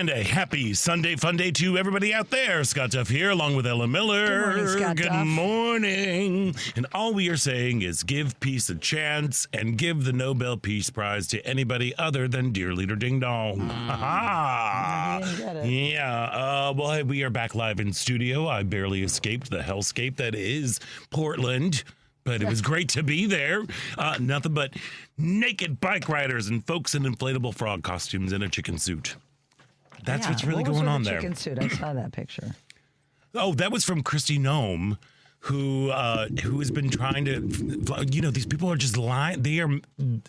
And a happy Sunday fun day to everybody out there. Scott Duff here, along with Ella Miller. Good morning, Scott Good Duff. morning. And all we are saying is give peace a chance and give the Nobel Peace Prize to anybody other than Dear Leader Ding Dong. He didn't get it. Yeah. Well, hey, we are back live in studio. I barely escaped the hellscape that is Portland. But it was great to be there. Nothing but naked bike riders and folks in inflatable frog costumes in a chicken suit. That's what's really going on there. Chicken suit. I saw that picture. Oh, that was from Christy Nome, who has been trying to, these people are just lying. They are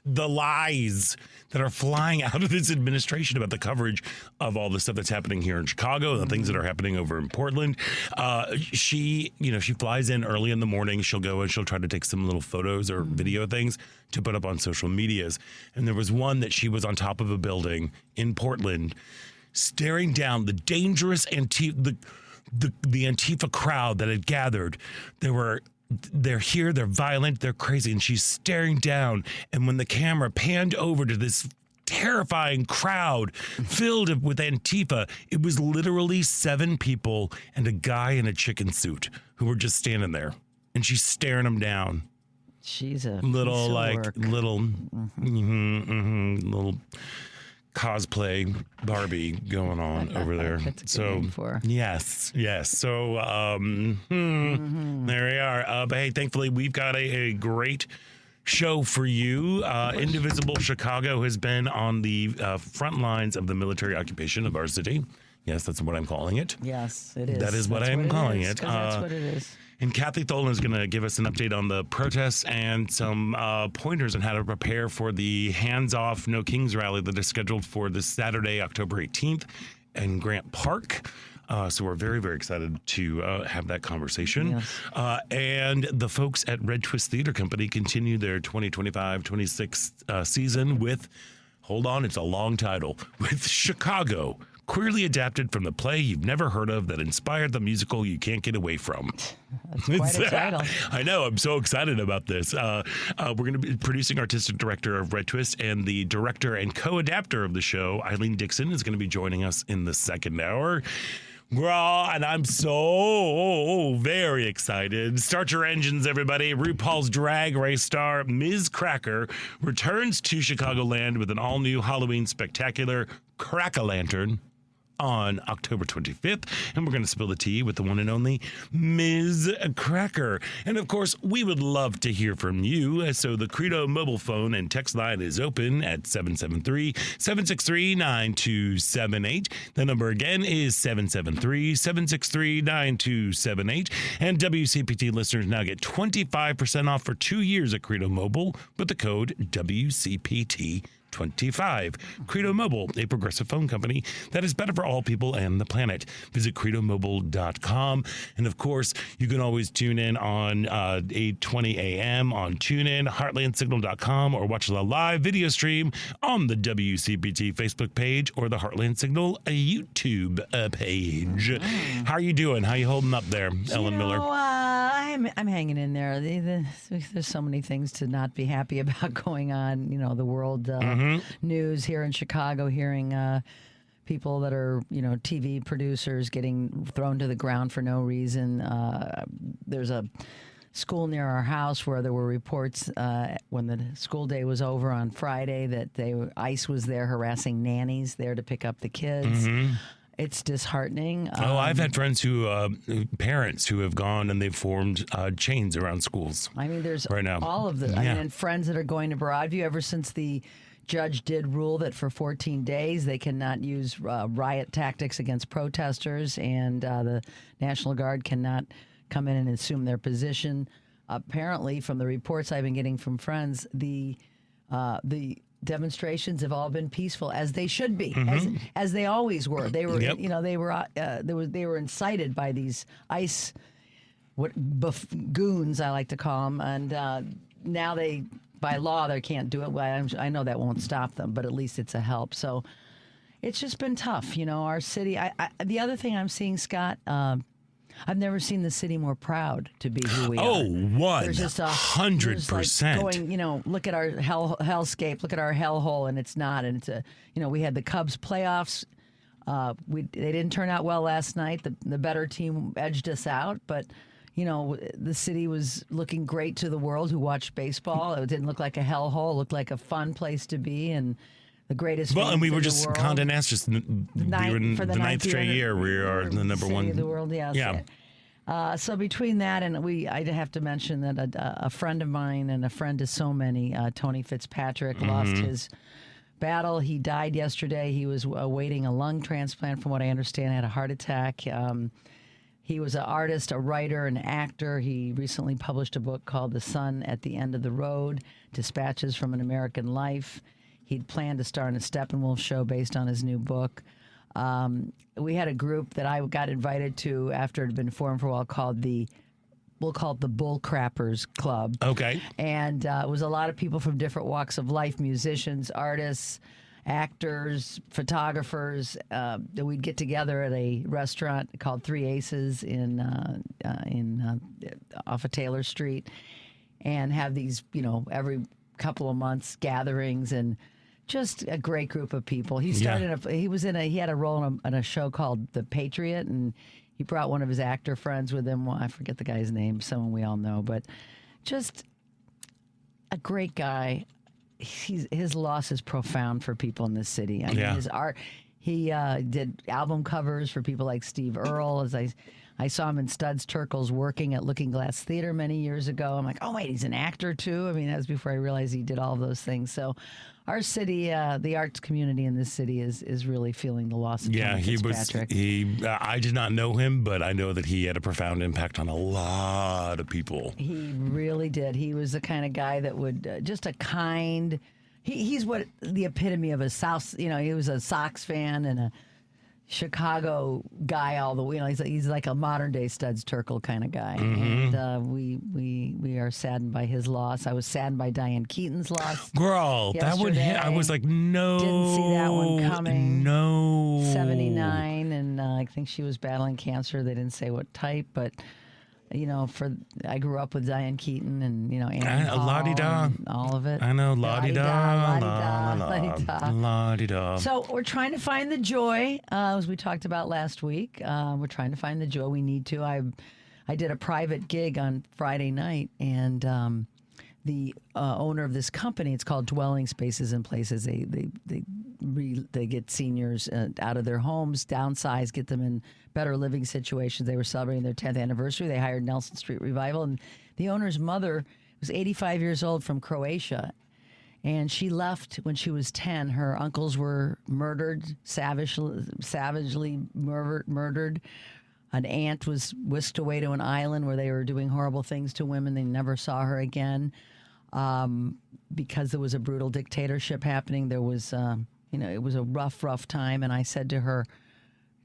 the lies that are flying out of this administration about the coverage of all the stuff that's happening here in Chicago and the things that are happening over in Portland. She flies in early in the morning. She'll go and she'll try to take some little photos or video things to put up on social medias. And there was one that she was on top of a building in Portland, staring down the dangerous the Antifa crowd that had gathered. They're here, they're violent, they're crazy, and she's staring down. And when the camera panned over to this terrifying crowd filled with Antifa, it was literally 7 people and a guy in a chicken suit who were just standing there. And she's staring them down. She's a little little cosplay Barbie going on over there. That's a good name for her. Yes. So there we are. But hey, thankfully we've got a great show for you. Indivisible Chicago has been on the front lines of the military occupation of our city. Yes, that's what I'm calling it. Yes, it is. That is what I'm calling it. That's what it is. And Kathy Tholen is going to give us an update on the protests and some pointers on how to prepare for the hands-off No Kings rally that is scheduled for this Saturday, October 18th in Grant Park. So we're very, very excited to have that conversation. Yes. And the folks at Red Twist Theater Company continue their 2025-26 season with, hold on, it's a long title, with Chicago, queerly adapted from the play you've never heard of that inspired the musical you can't get away from. That's quite a title. I know. I'm so excited about this. We're going to be producing artistic director of Red Twist and the director and co-adapter of the show, Eileen Dixon, is going to be joining us in the second hour. And I'm so very excited. Start your engines, everybody. RuPaul's Drag Race star Ms. Cracker returns to Chicagoland with an all-new Halloween spectacular, Crack-a-Lantern, on October 25th, and we're going to spill the tea with the one and only Ms. Cracker. And of course, we would love to hear from you, so the Credo mobile phone and text line is open at 773-763-9278. The number again is 773-763-9278. And WCPT listeners now get 25% off for 2 years at Credo Mobile with the code WCPT. 25. Credo Mobile, a progressive phone company that is better for all people and the planet. Visit credomobile.com. And of course, you can always tune in on 8:20 a.m. on TuneIn, heartlandsignal.com, or watch the live video stream on the WCPT Facebook page or the Heartland Signal YouTube page. How are you doing? How are you holding up there, Ellen Miller? I'm hanging in there. There's so many things to not be happy about going on. The world news here in Chicago, hearing people that are, TV producers getting thrown to the ground for no reason. There's a school near our house where there were reports when the school day was over on Friday that ICE was there harassing nannies there to pick up the kids. It's disheartening. I've had friends parents who have gone and they've formed chains around schools. I mean, there's right now. all of the, and friends that are going to Broadview ever since the judge did rule that for 14 days they cannot use riot tactics against protesters, and the National Guard cannot come in and assume their position. Apparently, from the reports I've been getting from friends, the demonstrations have all been peaceful, as they should be, as they always were. They were, they were incited by these ICE goons, I like to call them, and now by law they can't do it. Well, I know that won't stop them, but at least it's a help. So it's just been tough, our city. The other thing I'm seeing, Scott, I've never seen the city more proud to be who we are. Oh, 100%. Going, look at our hellscape, look at our hellhole, and it's not. And it's we had the Cubs playoffs They didn't turn out well last night. The better team edged us out, but the city was looking great to the world who watched baseball. It didn't look like a hellhole. It looked like a fun place to be, and the greatest. Well, and we were in the just world. Condé Nast. Just we were in for the ninth straight year. We are the number city one of the world. Yeah. So between that and I have to mention that a friend of mine and a friend to so many, Tony Fitzpatrick, lost his battle. He died yesterday. He was awaiting a lung transplant, from what I understand. Had a heart attack. He was an artist, a writer, an actor. He recently published a book called The Sun at the End of the Road, Dispatches from an American Life. He'd planned to star in a Steppenwolf show based on his new book. We had a group that I got invited to after it had been formed for a while called we'll call it the Bull Crappers Club. Okay. And it was a lot of people from different walks of life, musicians, artists, actors, photographers, that we'd get together at a restaurant called Three Aces off of Taylor Street, and have these, every couple of months gatherings, and just a great group of people. He started. He had a role in a show called The Patriot, and he brought one of his actor friends with him. Well, I forget the guy's name. Someone we all know, but just a great guy. His loss is profound for people in this city. I mean, his art. He did album covers for people like Steve Earle. As I saw him in Studs Terkel's working at Looking Glass Theater many years ago. I'm like, oh wait, he's an actor too. I mean, that was before I realized he did all of those things. So, our city, the arts community in this city is really feeling the loss of Tony Fitzpatrick. I did not know him, but I know that he had a profound impact on a lot of people. He really did. He was the kind of guy that would just a kind. He's what the epitome of a South. He was a Sox fan and a Chicago guy all the way. He's like a modern day Studs Terkel kind of guy, and we are saddened by his loss. I was saddened by Diane Keaton's loss. Girl, that would hit. I was like, no, didn't see that one coming. No, 79, and I think she was battling cancer. They didn't say what type, but. I grew up with Diane Keaton and, Annie Hall la-di-da. and all of it. I know, la-di-da, la-di-da. la-di-da. So we're trying to find the joy, as we talked about last week. We're trying to find the joy. We need to. I did a private gig on Friday night, and the owner of this company, it's called Dwelling Spaces and Places. They get seniors out of their homes, downsize, get them in better living situations. They were celebrating their 10th anniversary. They hired Nelson Street Revival, and the owner's mother was 85 years old from Croatia, and she left when she was 10. Her uncles were murdered, savagely murdered. An aunt was whisked away to an island where they were doing horrible things to women. They never saw her again because there was a brutal dictatorship happening. There was, it was a rough time. And I said to her,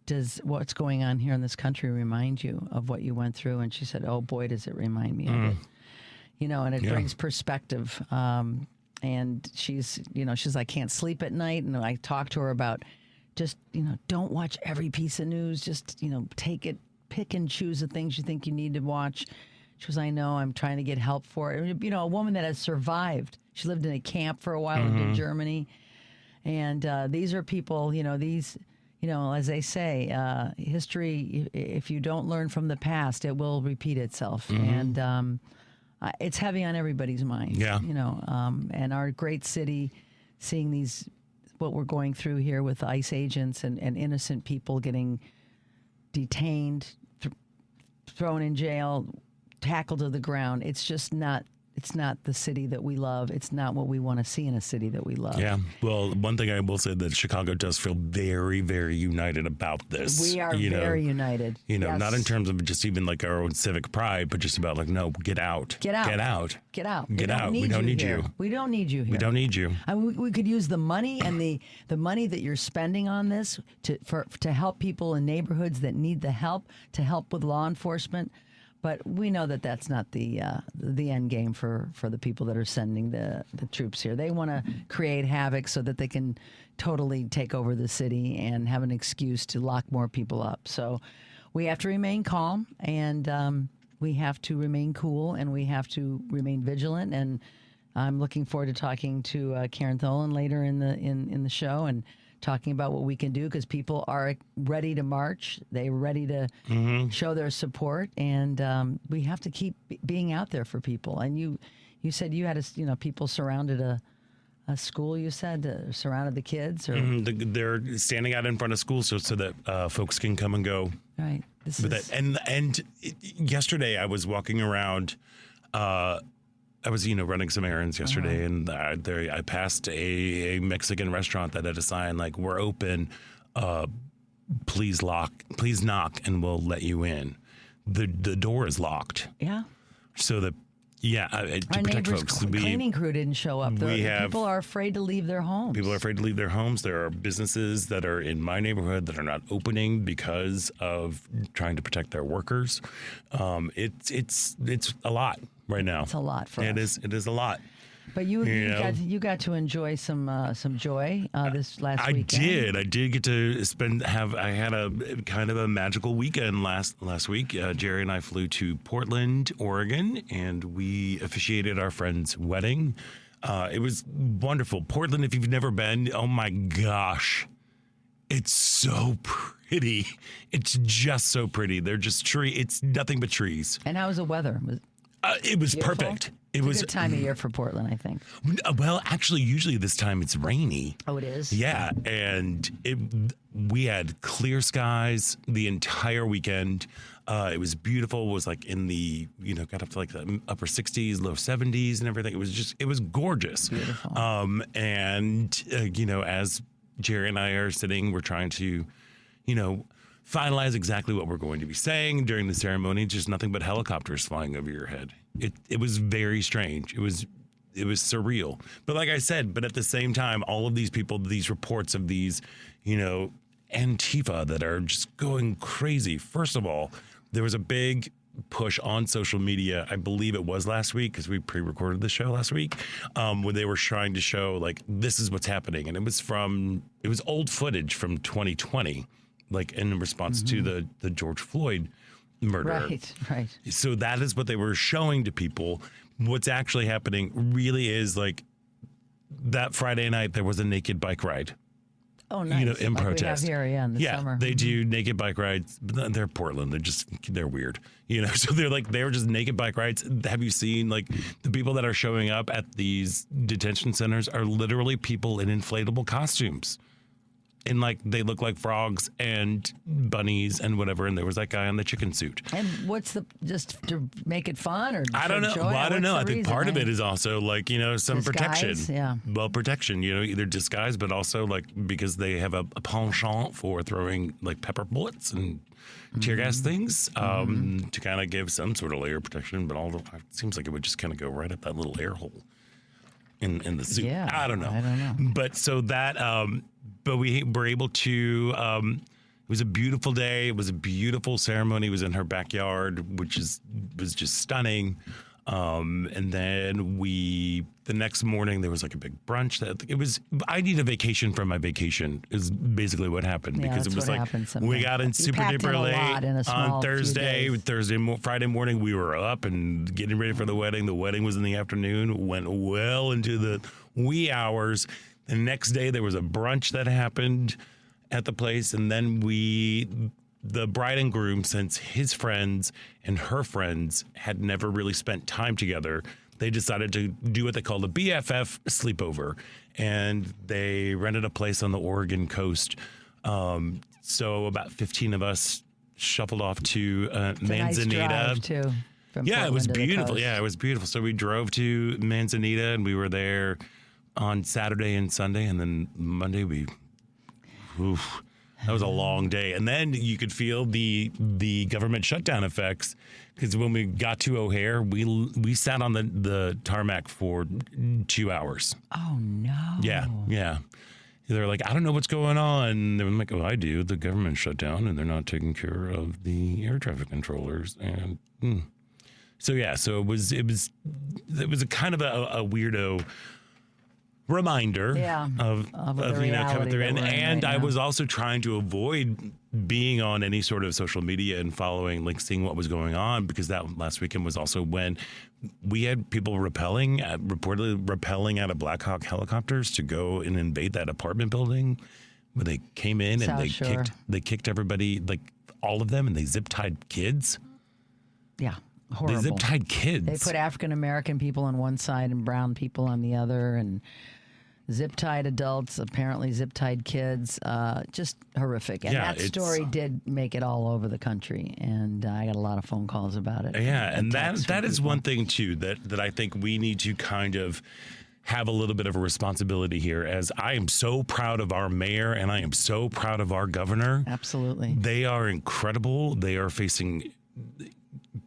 does what's going on here in this country remind you of what you went through? And she said, oh, boy, does it remind me of it. And it brings perspective. And she's like, can't sleep at night. And I talked to her about just, don't watch every piece of news. Just, take it, pick and choose the things you think you need to watch. She goes, I know, I'm trying to get help for it. A woman that has survived. She lived in a camp for a while in Germany. And these are people, as they say, history, if you don't learn from the past, it will repeat itself. And it's heavy on everybody's mind. Yeah. And our great city, seeing what we're going through here with ICE agents and innocent people getting detained, thrown in jail, tackled to the ground. It's just not. It's not the city that we love. It's not what we want to see in a city that we love. Yeah. Well, one thing I will say that Chicago does feel very, very united about this. We are very united. Yes. Yes. Not in terms of just even like our own civic pride, but just about like, no, get out. Get out. Get out. Get out. Get out. We don't need you. We don't need you here. We don't need you. I mean, we could use the money and the money that you're spending on this to help people in neighborhoods that need the help, to help with law enforcement. But we know that that's not the end game for the people that are sending the troops here. They want to create havoc so that they can totally take over the city and have an excuse to lock more people up. So we have to remain calm, and we have to remain cool, and we have to remain vigilant. And I'm looking forward to talking to Karen Tholen later in the show and talking about what we can do because people are ready to march. They're ready to show their support, and we have to keep being out there for people. And you said you had people surrounded a school. You said surrounded the kids, or they're standing out in front of school so that folks can come and go. Right. Yesterday I was walking around. I was, running some errands yesterday, and I passed a Mexican restaurant that had a sign like, "We're open. Please knock, and we'll let you in." The door is locked. Yeah. So to Our protect neighbor's folks. cleaning crew didn't show up. People are afraid to leave their homes. People are afraid to leave their homes. There are businesses that are in my neighborhood that are not opening because of trying to protect their workers. It's a lot right now. It's a lot for us. It is a lot. But you got to enjoy some joy this last weekend. I did get to I had a kind of a magical weekend last week. Jerry and I flew to Portland, Oregon, and we officiated our friend's wedding. It was wonderful. Portland, if you've never been, oh my gosh. It's so pretty. It's just so pretty. They're just it's nothing but trees. And how was the weather? It was beautiful? perfect. It was a good time of year for Portland, I think. Well, actually, usually this time it's rainy. Oh, it is? Yeah, and we had clear skies the entire weekend. It was beautiful. It was like in the, got up to like the upper 60s, low 70s and everything. It was gorgeous. Beautiful. As Jerry and I are sitting, we're trying to, finalize exactly what we're going to be saying during the ceremony. Just nothing but helicopters flying over your head. It was very strange. It was surreal. But like I said, at the same time, all of these people, these reports of these, Antifa that are just going crazy. First of all, there was a big push on social media. I believe it was last week because we pre-recorded the show last week, when they were trying to show like, this is what's happening. And it was old footage from 2020. Like in response to the George Floyd murder. Right. So that is what they were showing to people. What's actually happening really is like that Friday night, there was a naked bike ride. Oh, nice. In protest. We have here, in the summer. They do naked bike rides. But they're Portland. They're weird. So they were just naked bike rides. Have you seen like the people that are showing up at these detention centers are literally people in inflatable costumes. And like they look like frogs and bunnies and whatever. And there was that guy in the chicken suit. And what's just to make it fun or I don't know. Joy? Well, I don't know. I think part of it is is also like, some disguise, protection. Yeah. Well, protection, either disguise, but also like because they have a penchant for throwing like pepper bullets and tear gas things to kind of give some sort of layer of protection. But it seems like it would just kind of go right up that little air hole in the suit. Yeah, I don't know. But so that, but we were able to, it was a beautiful day. It was a beautiful ceremony. It was in her backyard, which was just stunning. And then the next morning there was like a big brunch I need a vacation from my vacation is basically what happened because it was like we got in super duper late on Friday morning. We were up and getting ready for the wedding. The wedding was in the afternoon, went well into the wee hours. The next day there was a brunch that happened at the place. And then the bride and groom, since his friends and her friends had never really spent time together, they decided to do what they called a BFF sleepover. And they rented a place on the Oregon coast. So about 15 of us shuffled off to Manzanita. Nice drive too, from yeah, it was Portland to the beautiful. coast. Yeah, it was beautiful. So we drove to Manzanita and we were there on Saturday and Sunday. And then Monday that was a long day. And then you could feel the government shutdown effects because when we got to O'Hare, we sat on the tarmac for 2 hours. Oh, no. Yeah. They're like, I don't know what's going on. They're like, oh, I do. The government shut down and they're not taking care of the air traffic controllers. And so it was a kind of a weirdo reminder of coming through. And I was also trying to avoid being on any sort of social media and following, like seeing what was going on, because that last weekend was also when we had people reportedly rappelling out of Black Hawk helicopters to go and invade that apartment building where they came in and South they Shore. kicked everybody, like all of them, and they zip tied kids. Yeah, horrible. They zip tied kids. They put African American people on one side and brown people on the other, and zip tied adults, apparently zip tied kids. Just horrific. And Yeah, that story did make it all over the country, and I got a lot of phone calls about it. Yeah, and texts that from is people. one thing too that I think we need to kind of have a little bit of a responsibility here, as I am so proud of our mayor and I am so proud of our governor. Absolutely. They are incredible. They are facing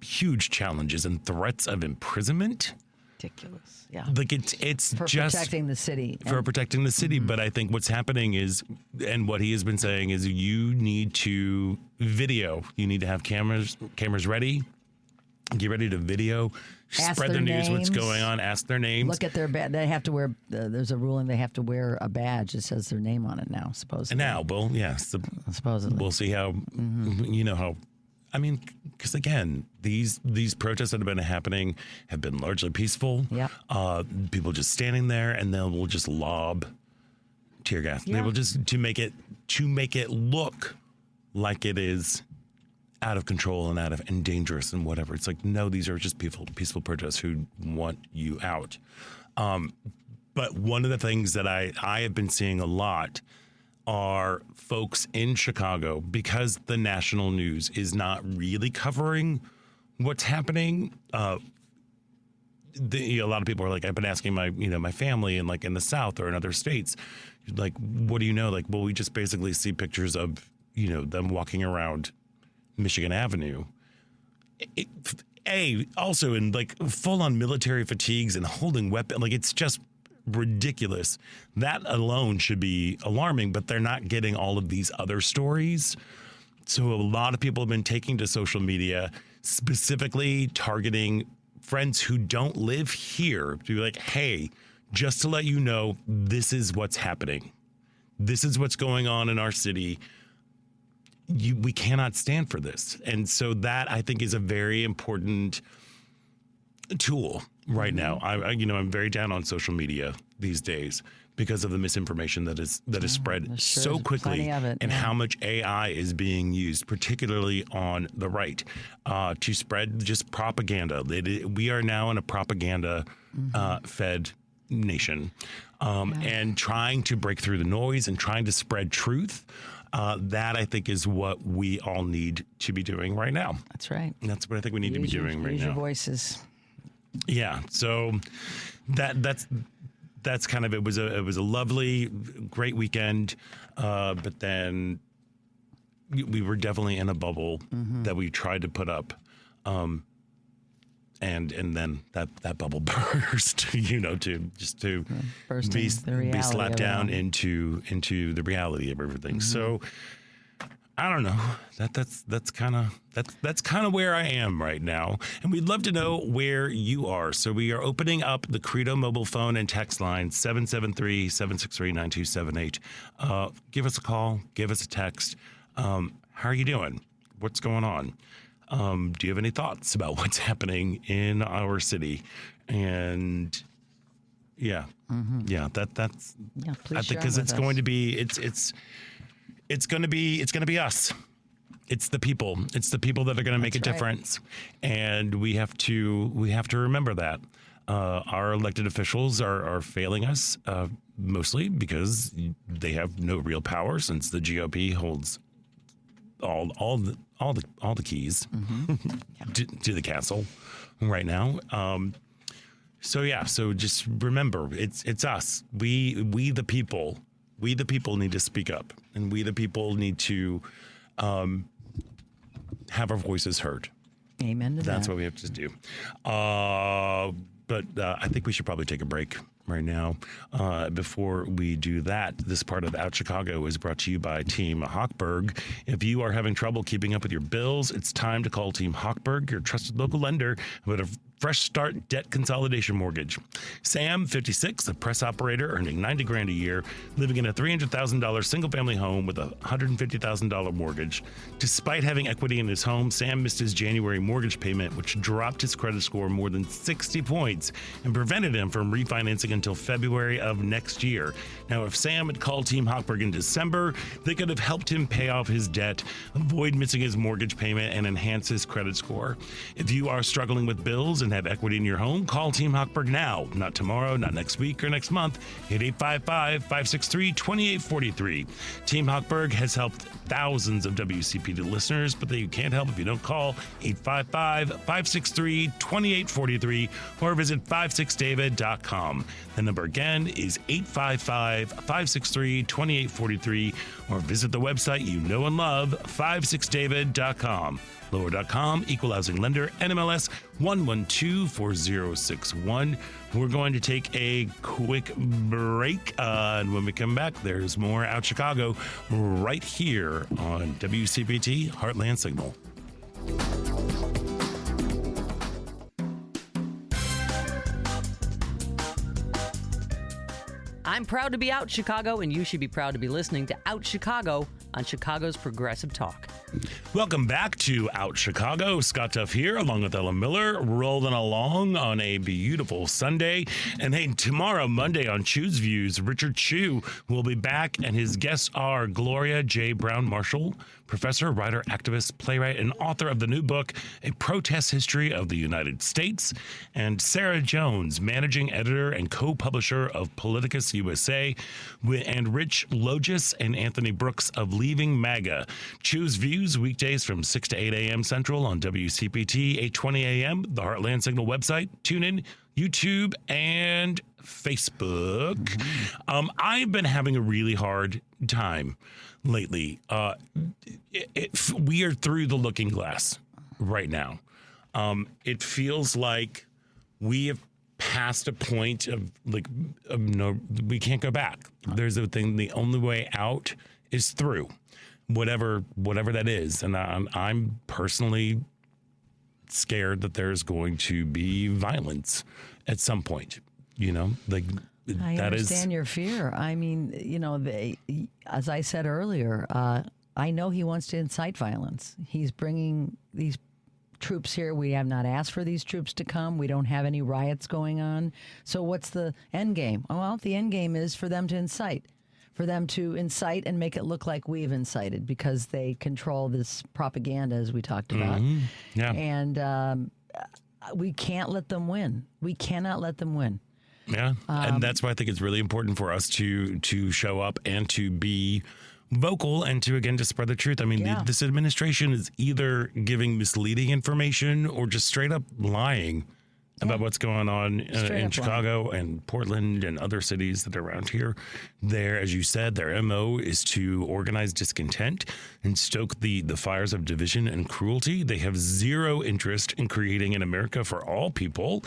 huge challenges and threats of imprisonment. Ridiculous. Yeah. Like it's For just protecting the city. for protecting the city. But I think what's happening is, and what he has been saying is, you need to video. You need to have cameras ready. Get ready to video. Ask Spread the their news. What's names. going on? Ask their names. Look at their badge. They have to wear. There's a ruling. They have to wear a badge that says their name on it now. Supposedly. now, well, yes. Supposedly. We'll see how. You know how. I mean, because again, these protests that have been happening have been largely peaceful. Yep. People just standing there, and they will just lob tear gas. Yeah. They will just to make it look like it is out of control and dangerous and whatever. It's like, no, these are just peaceful protests who want you out. But one of the things that I have been seeing a lot are folks in Chicago, because the national news is not really covering what's happening. A lot of people are like, I've been asking my family and like in the South or in other states, like, what do you know? Like, well, we just basically see pictures of, them walking around Michigan Avenue. Also in like full on military fatigues and holding weapons. Like, it's just ridiculous. That alone should be alarming, but they're not getting all of these other stories. So a lot of people have been taking to social media, specifically targeting friends who don't live here, to be like, hey, just to let you know, this is what's happening. This is what's going on in our city. We cannot stand for this. And so that, I think, is a very important tool right now. I'm very down on social media these days because of the misinformation that is spread so quickly, and how much AI is being used, particularly on the right, to spread just propaganda. We are now in a propaganda fed nation, and trying to break through the noise and trying to spread truth. That, I think, is what we all need to be doing right now. That's right. And that's what I think we need to be doing right now. Use your voices. Yeah. So that's kind of, it was a lovely, great weekend. But then we were definitely in a bubble that we tried to put up. And then that bubble burst, to be slapped down into the reality of everything. So I don't know. That's kind of where I am right now, and we'd love to know where you are. So we are opening up the Credo mobile phone and text line 773-763-9278. Give us a call. Give us a text. How are you doing? What's going on? Do you have any thoughts about what's happening in our city? And that's please I think, because it's going to be it's going to be us. It's the people that are going to make a difference, and we have to remember that. Our elected officials are failing us, mostly because they have no real power, since the GOP holds all the keys to the castle right now. So just remember, it's us. We the people need to speak up, and we the people need to have our voices heard. Amen to that. That's what we have to do. But I think we should probably take a break right now. Before we do that, this part of Out Chicago is brought to you by Team Hochberg. If you are having trouble keeping up with your bills, it's time to call Team Hochberg, your trusted local lender, with a Fresh Start Debt Consolidation Mortgage. Sam, 56, a press operator earning $90,000 a year, living in a $300,000 single-family home with a $150,000 mortgage. Despite having equity in his home, Sam missed his January mortgage payment, which dropped his credit score more than 60 points and prevented him from refinancing until February of next year. Now, if Sam had called Team Hochberg in December, they could have helped him pay off his debt, avoid missing his mortgage payment, and enhance his credit score. If you are struggling with bills and have equity in your home, call Team Hochberg now. Not tomorrow, not next week or next month. Hit 855-563-2843. Team Hochberg has helped thousands of WCPT listeners, but you can't help if you don't call 855-563-2843 or visit 56david.com. The number again is 855-563-2843 or visit the website you know and love, 56david.com. Lower.com, equal housing lender, NMLS 1124061. We're going to take a quick break. And when we come back, there's more Out Chicago right here on WCPT Heartland Signal. I'm proud to be Out Chicago, and you should be proud to be listening to Out Chicago on Chicago's Progressive Talk. Welcome back to Out Chicago. Scott Tuff here, along with Ellen Miller, rolling along on a beautiful Sunday. And hey, tomorrow, Monday, on Chew's Views, Richard Chew will be back, and his guests are Gloria J. Brown Marshall, professor, writer, activist, playwright, and author of the new book, A Protest History of the United States, and Sarah Jones, managing editor and co-publisher of Politicus USA, and Rich Logis and Anthony Brooks of Leaving MAGA. Chew's Views, weekdays from 6 to 8 a.m. Central on WCPT, 8:20 a.m., the Heartland Signal website, TuneIn, YouTube, and Facebook. I've been having a really hard time lately. We are through the looking glass right now. It feels like we have past a point of no, we can't go back. There's a thing. The only way out is through, whatever that is. And I'm personally scared that there's going to be violence at some point. You know, like I that understand your fear. I mean, you know, as I said earlier, I know he wants to incite violence. He's bringing these troops here. We have not asked for these troops to come. We don't have any riots going on. So what's the end game? Well, the end game is for them to incite. And make it look like we've incited because they control this propaganda, as we talked about. Yeah. And we can't let them win. We cannot let them win. Yeah, and that's why I think it's really important for us to show up and to be vocal and to spread the truth. I mean, this administration is either giving misleading information or just straight up lying about what's going on in Chicago and Portland and other cities that are around here. As you said, their MO is to organize discontent and stoke the fires of division and cruelty. They have zero interest in creating an America for all people,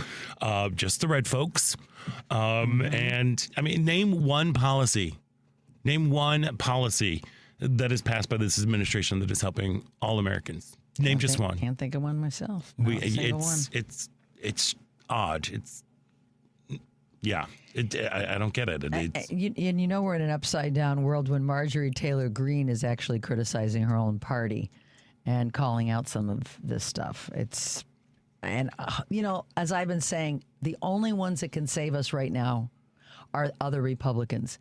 just the red folks. And I mean, name one policy that is passed by this administration that is helping all Americans. Name just one. Can't think of one myself. It's odd. I don't get it. You know, we're in an upside down world when Marjorie Taylor Greene is actually criticizing her own party and calling out some of this stuff. You know, as I've been saying, the only ones that can save us right now are other Republicans.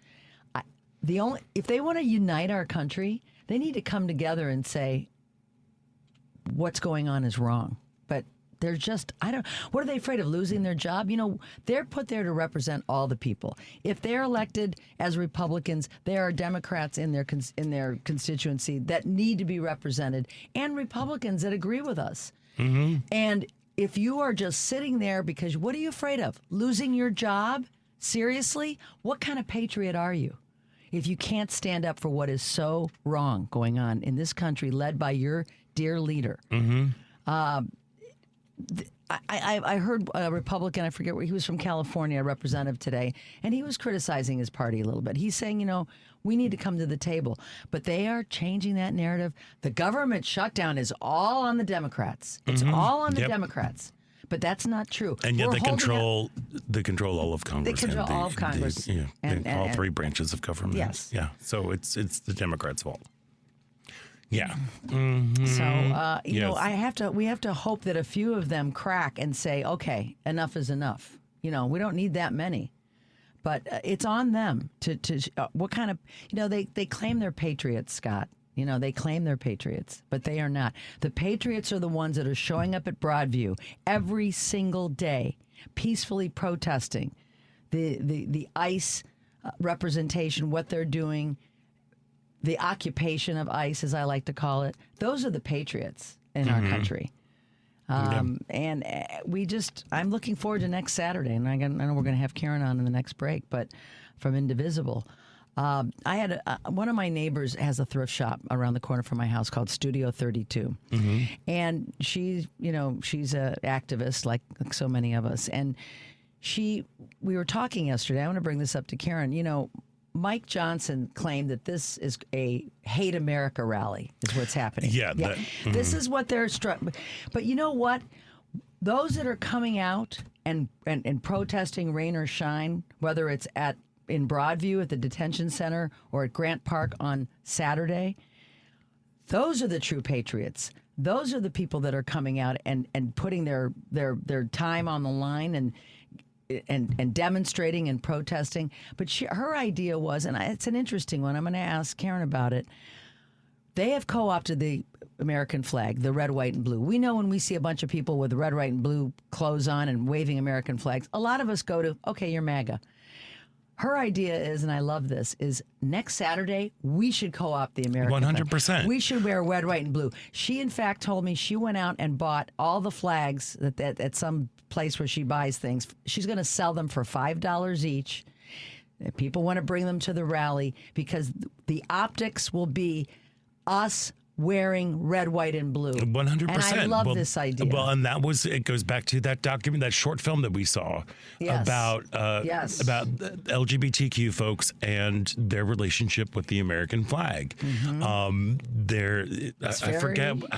If they want to unite our country, they need to come together and say what's going on is wrong. But they're just, what are they afraid of, losing their job? You know, they're put there to represent all the people. If they're elected as Republicans, there are Democrats in their constituency that need to be represented and Republicans that agree with us. Mm-hmm. And if you are just sitting there because what are you afraid of? Losing your job? Seriously? What kind of patriot are you? If you can't stand up for what is so wrong going on in this country led by your dear leader. Mm-hmm. I heard a Republican, I forget where, he was from California, a representative today, and he was criticizing his party a little bit. He's saying, you know, we need to come to the table. But they are changing that narrative. The government shutdown is all on the Democrats. It's all on the Democrats. But that's not true. And yet We're they holding control all of Congress. They control all of Congress. All three branches of government. Yes. Yeah. So it's the Democrats' fault. Yeah. So you know, Yes. we have to hope that a few of them crack and say, okay, enough is enough. You know, we don't need that many. But it's on them to what kind of, you know, they claim they're patriots, Scott. You know, they claim they're patriots, but they are not. The patriots are the ones that are showing up at Broadview every single day, peacefully protesting the ICE representation, what they're doing, the occupation of ICE, as I like to call it. Those are the patriots in our country. And I'm looking forward to next Saturday, and I know we're going to have Karen on in the next break, but from Indivisible. I had one of my neighbors has a thrift shop around the corner from my house called Studio 32, and she's an activist like so many of us. And we were talking yesterday. I want to bring this up to Karen. You know, Mike Johnson claimed that this is a hate America rally. Is what's happening. Yeah. This is what they're struck. But you know what? Those that are coming out and protesting, rain or shine, whether it's in Broadview at the detention center or at Grant Park on Saturday, those are the true patriots. Those are the people that are coming out and putting their time on the line and demonstrating and protesting. But her idea was, and it's an interesting one, I'm going to ask Karen about it. They have co-opted the American flag, the red, white, and blue. We know when we see a bunch of people with red, white, and blue clothes on and waving American flags, a lot of us go to, okay, you're MAGA. Her idea is, and I love this, is next Saturday, we should co-opt the American 100%. flag. We should wear red, white, and blue. She, in fact, told me she went out and bought all the flags at some place where she buys things. She's going to sell them for $5 each. If people want to bring them to the rally because the optics will be us wearing red, white, and blue. 100%. And I love this idea. Well, and it goes back to that document, that short film that we saw about LGBTQ folks and their relationship with the American flag. I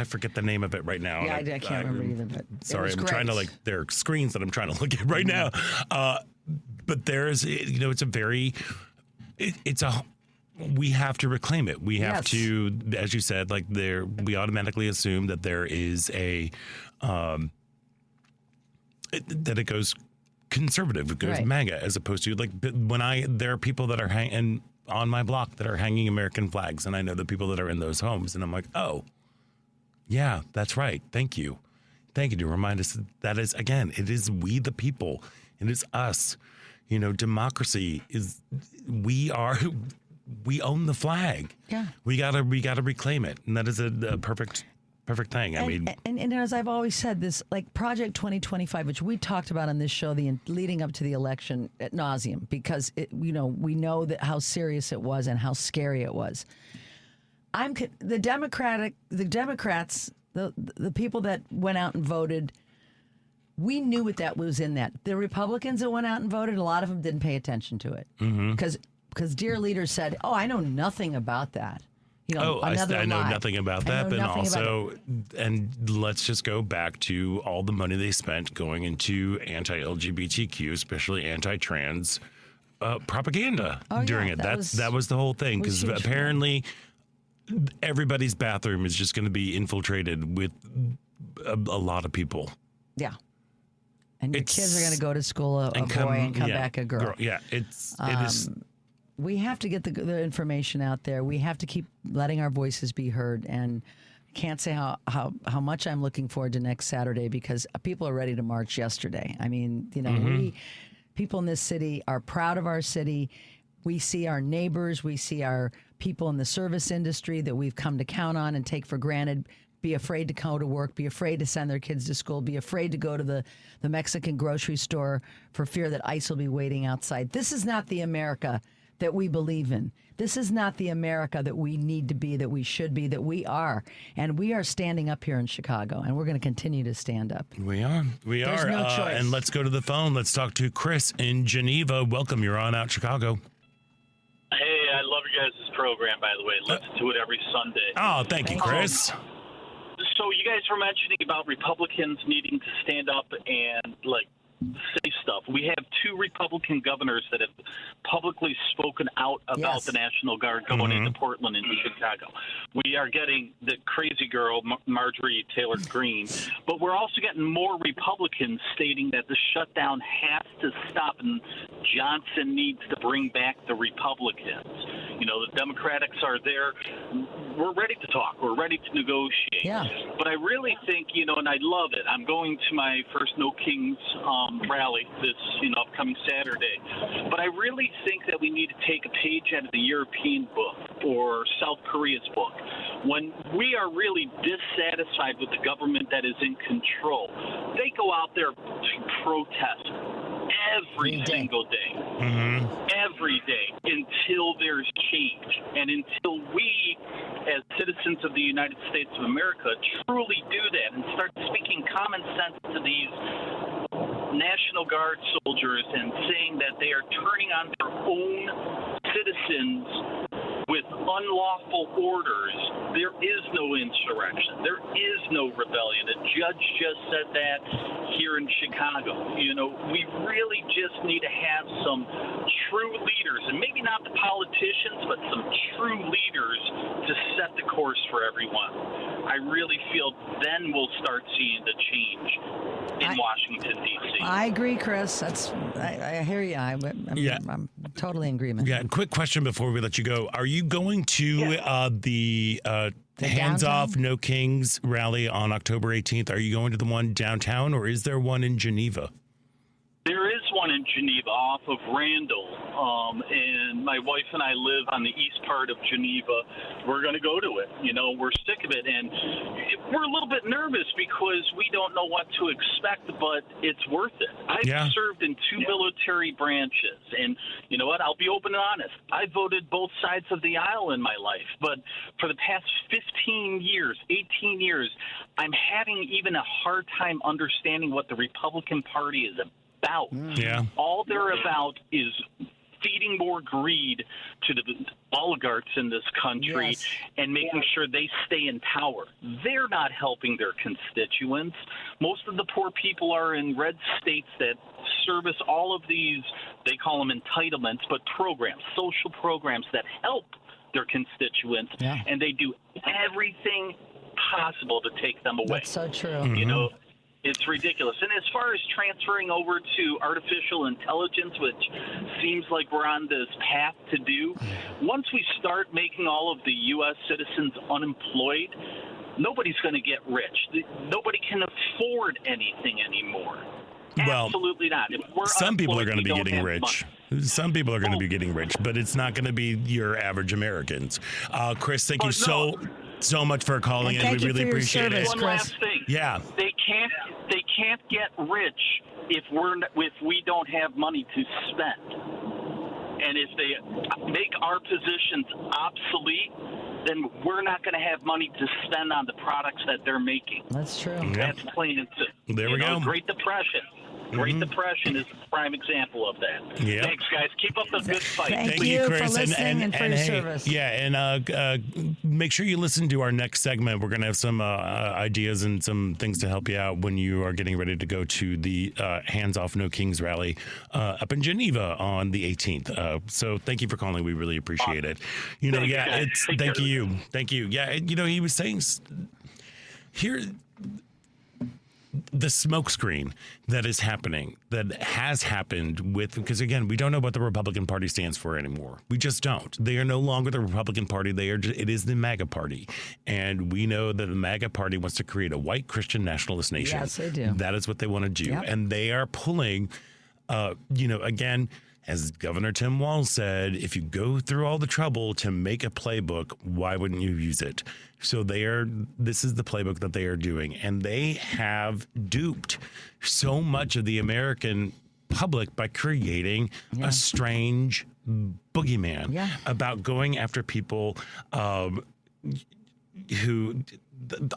forget the name of it right now. Yeah, I can't remember either. But sorry, I'm trying to there are screens that I'm trying to look at right now. But there's, it's a very, we have to reclaim it. We have to, as you said, we automatically assume that there is that it goes conservative, it goes MAGA, as opposed to there are people that are hanging on my block that are hanging American flags, and I know the people that are in those homes, and I'm like, oh, yeah, that's right. Thank you to remind us that is, again, it is we the people, it is us. Democracy is we own the flag. Yeah. We gotta reclaim it. And that is a perfect thing. And as I've always said, this Project 2025, which we talked about on this show, leading up to the election ad nauseum, because we know that how serious it was and how scary it was. The Democrats, the people that went out and voted, we knew what that was in that. The Republicans that went out and voted, a lot of them didn't pay attention to it. Because dear leaders said, "Oh, I know nothing about that." I know nothing about that, but also, and let's just go back to all the money they spent going into anti-LGBTQ, especially anti-trans propaganda during it. That was the whole thing, because apparently everybody's bathroom is just going to be infiltrated with a lot of people. Yeah. And your kids are going to go to school a boy and come back a girl. Yeah, it is. We have to get the information out there. We have to keep letting our voices be heard. And I can't say how much I'm looking forward to next Saturday, because people are ready to march yesterday. I mean, people in this city are proud of our city. We see our neighbors. We see our people in the service industry that we've come to count on and take for granted be afraid to go to work, be afraid to send their kids to school, be afraid to go to the Mexican grocery store for fear that ICE will be waiting outside. This is not the America that we believe in. This is not the America that we need to be, that we should be, that we are. And we are standing up here in Chicago, and we're going to continue to stand up. We are. There's no choice. And let's go to the phone. Let's talk to Chris in Geneva. Welcome. You're on Out Chicago. Hey, I love your guys' program, by the way. Listen to it every Sunday. Oh, thank you, Chris. So you guys were mentioning about Republicans needing to stand up and say stuff. We have 2 Republican governors that have publicly spoken out about the National Guard going into Portland and Chicago. We are getting the crazy girl, Marjorie Taylor Greene, but we're also getting more Republicans stating that the shutdown has to stop and Johnson needs to bring back the Republicans. The Democrats are there. We're ready to talk. We're ready to negotiate. Yeah. But I really think, and I love it. I'm going to my first No Kings rally this, upcoming Saturday. But I really think that we need to take a page out of the European book or South Korea's book. When we are really dissatisfied with the government that is in control, they go out there to protest every single day. Every day until there's change and until we, as citizens of the United States of America, truly do that and start speaking common sense to these National Guard soldiers and saying that they are turning on their own citizens with unlawful orders, there is no insurrection. There is no rebellion. A judge just said that here in Chicago. We really just need to have some true leaders, and maybe not the politicians, but some true leaders to set the course for everyone. I really feel then we'll start seeing the change in Washington, D.C. I agree, Chris. I hear you. I'm totally in agreement. Yeah, quick question before we let you go. Are you going to the Hands Off No Kings rally on October 18th? Are you going to the one downtown, or is there one in Geneva? There is one in Geneva off of Randall, and my wife and I live on the east part of Geneva. We're going to go to it. We're sick of it, and we're a little bit nervous because we don't know what to expect, but it's worth it. I've served in 2 military branches, and you know what? I'll be open and honest. I voted both sides of the aisle in my life, but for the past 15 years, 18 years, I'm having even a hard time understanding what the Republican Party is about. All they're about is feeding more greed to the oligarchs in this country and making sure they stay in power. They're not helping their constituents. Most of the poor people are in red states that service all of these, they call them entitlements, but programs, social programs that help their constituents, and they do everything possible to take them away. That's so true. It's ridiculous. And as far as transferring over to artificial intelligence, which seems like we're on this path to do, once we start making all of the U.S. citizens unemployed, nobody's going to get rich. Nobody can afford anything anymore. Absolutely not. Some people are going to be getting rich. Some people are going to be getting rich, but it's not going to be your average Americans. Chris, thank you so much for calling in. We really appreciate it. One last thing. Yeah. They can't get rich if we don't have money to spend. And if they make our positions obsolete, then we're not going to have money to spend on the products that they're making. That's true. That's plain and simple. There we go. Great Depression. Great Depression is a prime example of that. Yeah. Thanks, guys. Keep up the good fight. Thank you Chris. for listening and for your hey, service. Yeah, and make sure you listen to our next segment. We're going to have some ideas and some things to help you out when you are getting ready to go to the Hands Off No Kings rally up in Geneva on the 18th. So thank you for calling. We really appreciate it. Thank you. Yeah, he was saying here, the smokescreen that is happening, that has happened because again, we don't know what the Republican Party stands for anymore. We just don't. They are no longer the Republican Party. It is the MAGA Party. And we know that the MAGA Party wants to create a white Christian nationalist nation. Yes, they do. That is what they want to do. Yep. And they are pulling, again, as Governor Tim Walz said, if you go through all the trouble to make a playbook, why wouldn't you use it? So this is the playbook that they are doing. And they have duped so much of the American public by creating a strange boogeyman about going after people who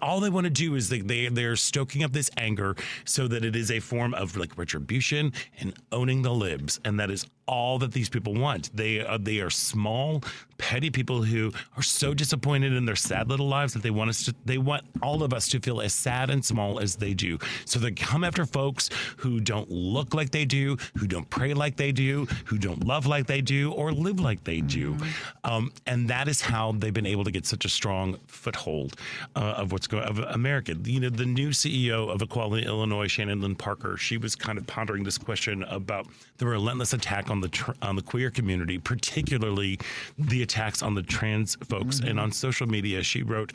all they want to do is they're stoking up this anger so that it is a form of like retribution and owning the libs. And that is all that these people want. They are small, petty people who are so disappointed in their sad little lives that they want all of us to feel as sad and small as they do. So they come after folks who don't look like they do, who don't pray like they do, who don't love like they do, or live like they do. And that is how they've been able to get such a strong foothold of what's going of America. You know, the new CEO of Equality Illinois, Shannon Lynn Parker, she was kind of pondering this question about the relentless attack on the queer community, particularly the attacks on the trans folks. And on social media, she wrote,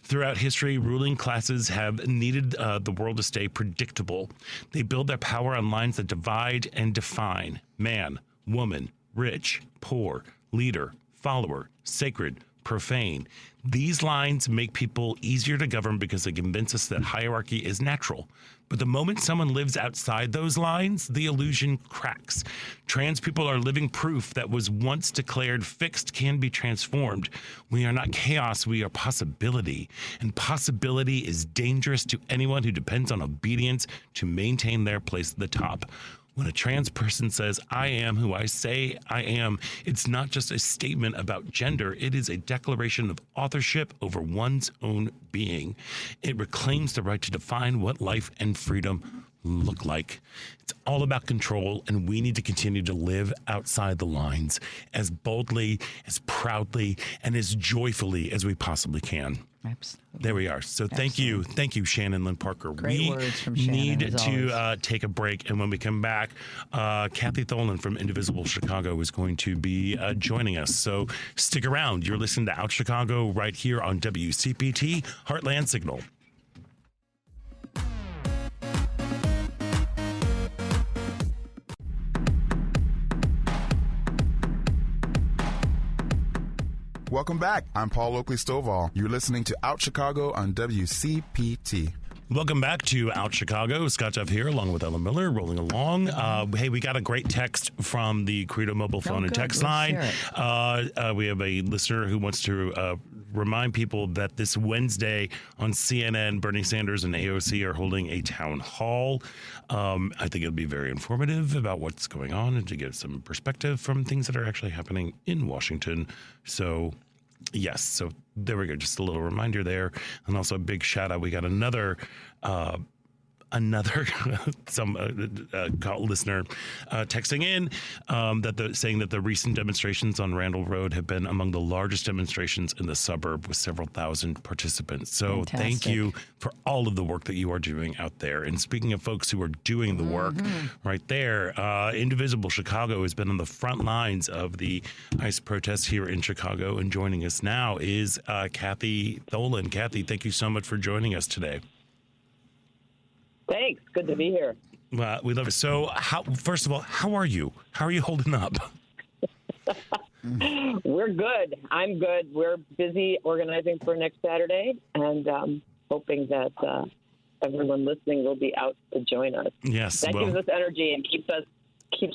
throughout history, ruling classes have needed the world to stay predictable. They build their power on lines that divide and define man, woman, rich, poor, leader, follower, sacred, profane. These lines make people easier to govern because they convince us that hierarchy is natural. But the moment someone lives outside those lines, the illusion cracks. Trans people are living proof that was once declared fixed can be transformed. We are not chaos, we are possibility. And possibility is dangerous to anyone who depends on obedience to maintain their place at the top. When a trans person says, I am who I say I am, it's not just a statement about gender. It is a declaration of authorship over one's own being. It reclaims the right to define what life and freedom look like. It's all about control, and we need to continue to live outside the lines as boldly, as proudly, and as joyfully as we possibly can. Absolutely. There we are. So thank you, Shannon Lynn Parker. Great words from Shannon, need as to take a break, and when we come back, Kathy Tholen from Indivisible Chicago is going to be joining us. So stick around. You're listening to Out Chicago right here on WCPT Heartland Signal. Welcome back. I'm Paul Oakley Stovall. You're listening to Out Chicago on WCPT. Welcome back to Out Chicago. Scott Jeff here, along with Ellen Miller, rolling along. Hey, we got a great text from the Credo mobile phone and text line. We have a listener who wants to remind people that this Wednesday on CNN, Bernie Sanders and AOC are holding a town hall. I think it'll be very informative about what's going on and to get some perspective from things that are actually happening in Washington. So, yes, so there we go. Just a little reminder there. And also a big shout out. We got another listener texting in saying that the recent demonstrations on Randall Road have been among the largest demonstrations in the suburb with several thousand participants. So Thank you for all of the work that you are doing out there. And speaking of folks who are doing the work right there, Indivisible Chicago has been on the front lines of the ICE protests here in Chicago. And joining us now is Kathy Tholen. Kathy, thank you so much for joining us today. Thanks. Good to be here. Well, we love it. So, first of all, how are you? How are you holding up? We're good. I'm good. We're busy organizing for next Saturday and hoping that everyone listening will be out to join us. Yes. That gives us energy and keeps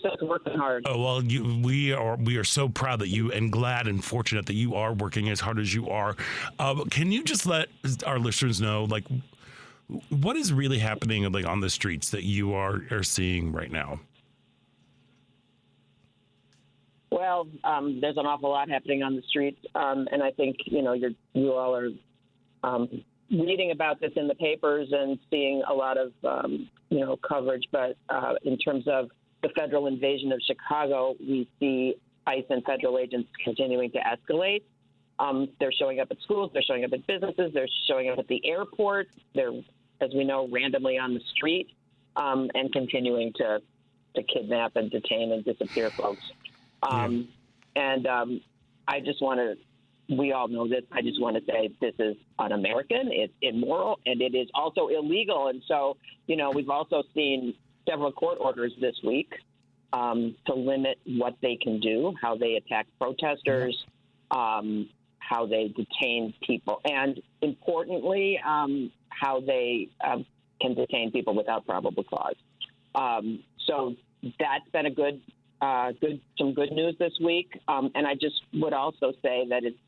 us working hard. Oh, well, we are so proud that you and glad and fortunate that you are working as hard as you are. Can you just let our listeners know, like, what is really happening like on the streets that you are seeing right now? Well, there's an awful lot happening on the streets, and I think you all are reading about this in the papers and seeing a lot of coverage. But in terms of the federal invasion of Chicago, we see ICE and federal agents continuing to escalate. They're showing up at schools. They're showing up at businesses. They're showing up at the airport. They're, as we know, randomly on the street and continuing to kidnap and detain and disappear folks. And I just want to, we all know this, I just want to say this is un-American, it's immoral, and it is also illegal. And so, we've also seen several court orders this week to limit what they can do, how they attack protesters, how they detain people, and importantly, how they can detain people without probable cause. So that's been some good news this week. And I just would also say that it's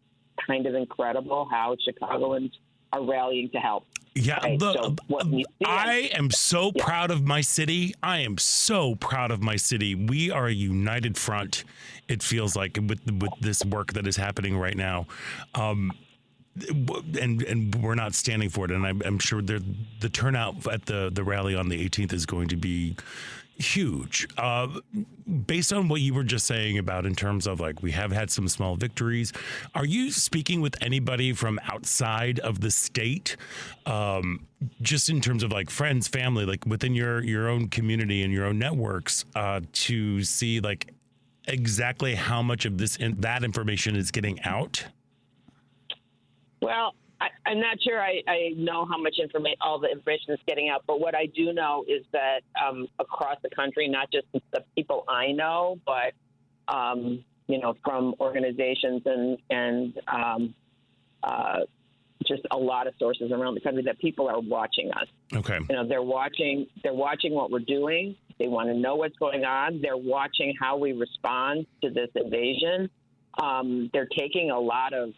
kind of incredible how Chicagoans are rallying to help. Yeah, Right, so what we see, I am so proud of my city. I am so proud of my city. We are a united front. It feels like with this work that is happening right now, and we're not standing for it. And I'm sure the turnout at the rally on the 18th is going to be huge. Based on what you were just saying about in terms of like we have had some small victories, are you speaking with anybody from outside of the state, just in terms of like friends, family, like within your own community and your own networks, to see like exactly how much of that information is getting out? Well, I'm not sure I know how much all the information is getting out, but what I do know is that across the country, not just the people I know, but from organizations and just a lot of sources around the country, that people are watching us. Okay. They're watching what we're doing. They want to know what's going on. They're watching how we respond to this invasion. They're taking a lot of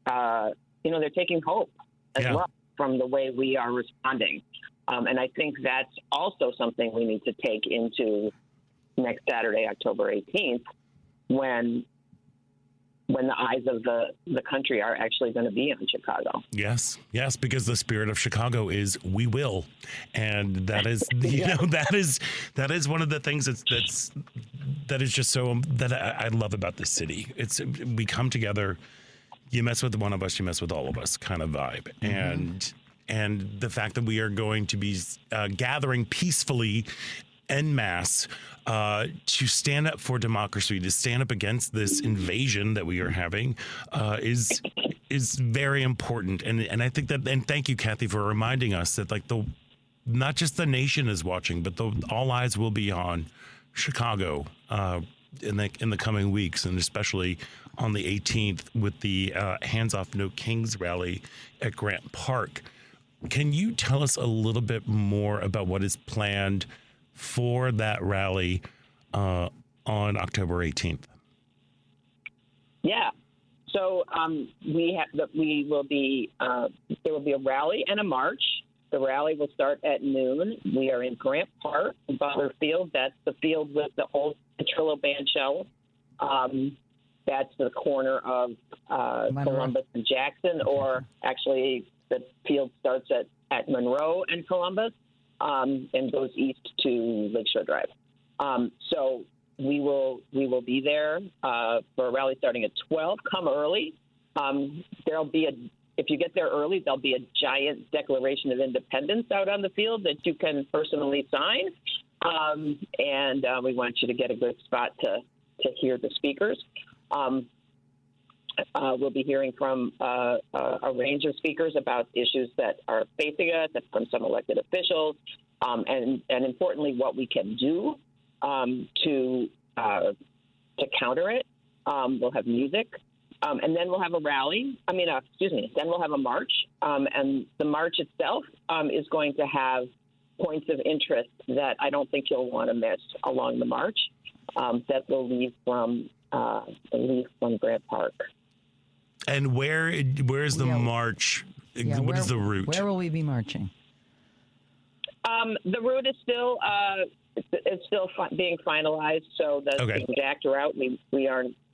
they're taking hope as well from the way we are responding. And I think that's also something we need to take into next Saturday, October 18th, when the eyes of the country are actually going to be on Chicago. Yes, because the spirit of Chicago is we will, and that is that is one of the things that is just so that I love about this city. We come together. You mess with one of us, you mess with all of us kind of vibe. And the fact that we are going to be gathering peacefully en masse to stand up for democracy, to stand up against this invasion that we are having is very important. And I think that, and thank you, Kathy, for reminding us that like not just the nation is watching, but all eyes will be on Chicago in the coming weeks, and especially on the 18th with the Hands Off No Kings rally at Grant Park. Can you tell us a little bit more about what is planned for that rally on October 18th? Yeah. So there will be a rally and a march. The rally will start at noon. We are in Grant Park, Butler Field. That's the field with the old Petrillo band shell. That's the corner of Columbus and Jackson, or actually the field starts at Monroe and Columbus and goes east to Lakeshore Drive. So we will be there for a rally starting at 12. Come early. If you get there early, there'll be a giant Declaration of Independence out on the field that you can personally sign. And we want you to get a good spot to hear the speakers. We'll be hearing from a range of speakers about issues that are facing us, from some elected officials, and importantly, what we can do to counter it. We'll have music. And then we'll have a rally. Then we'll have a march. And the march itself is going to have points of interest that I don't think you'll want to miss along the march. That will leave from Grant Park. And where's the march? What is the route? Where will we be marching? The route is still being finalized. So the exact route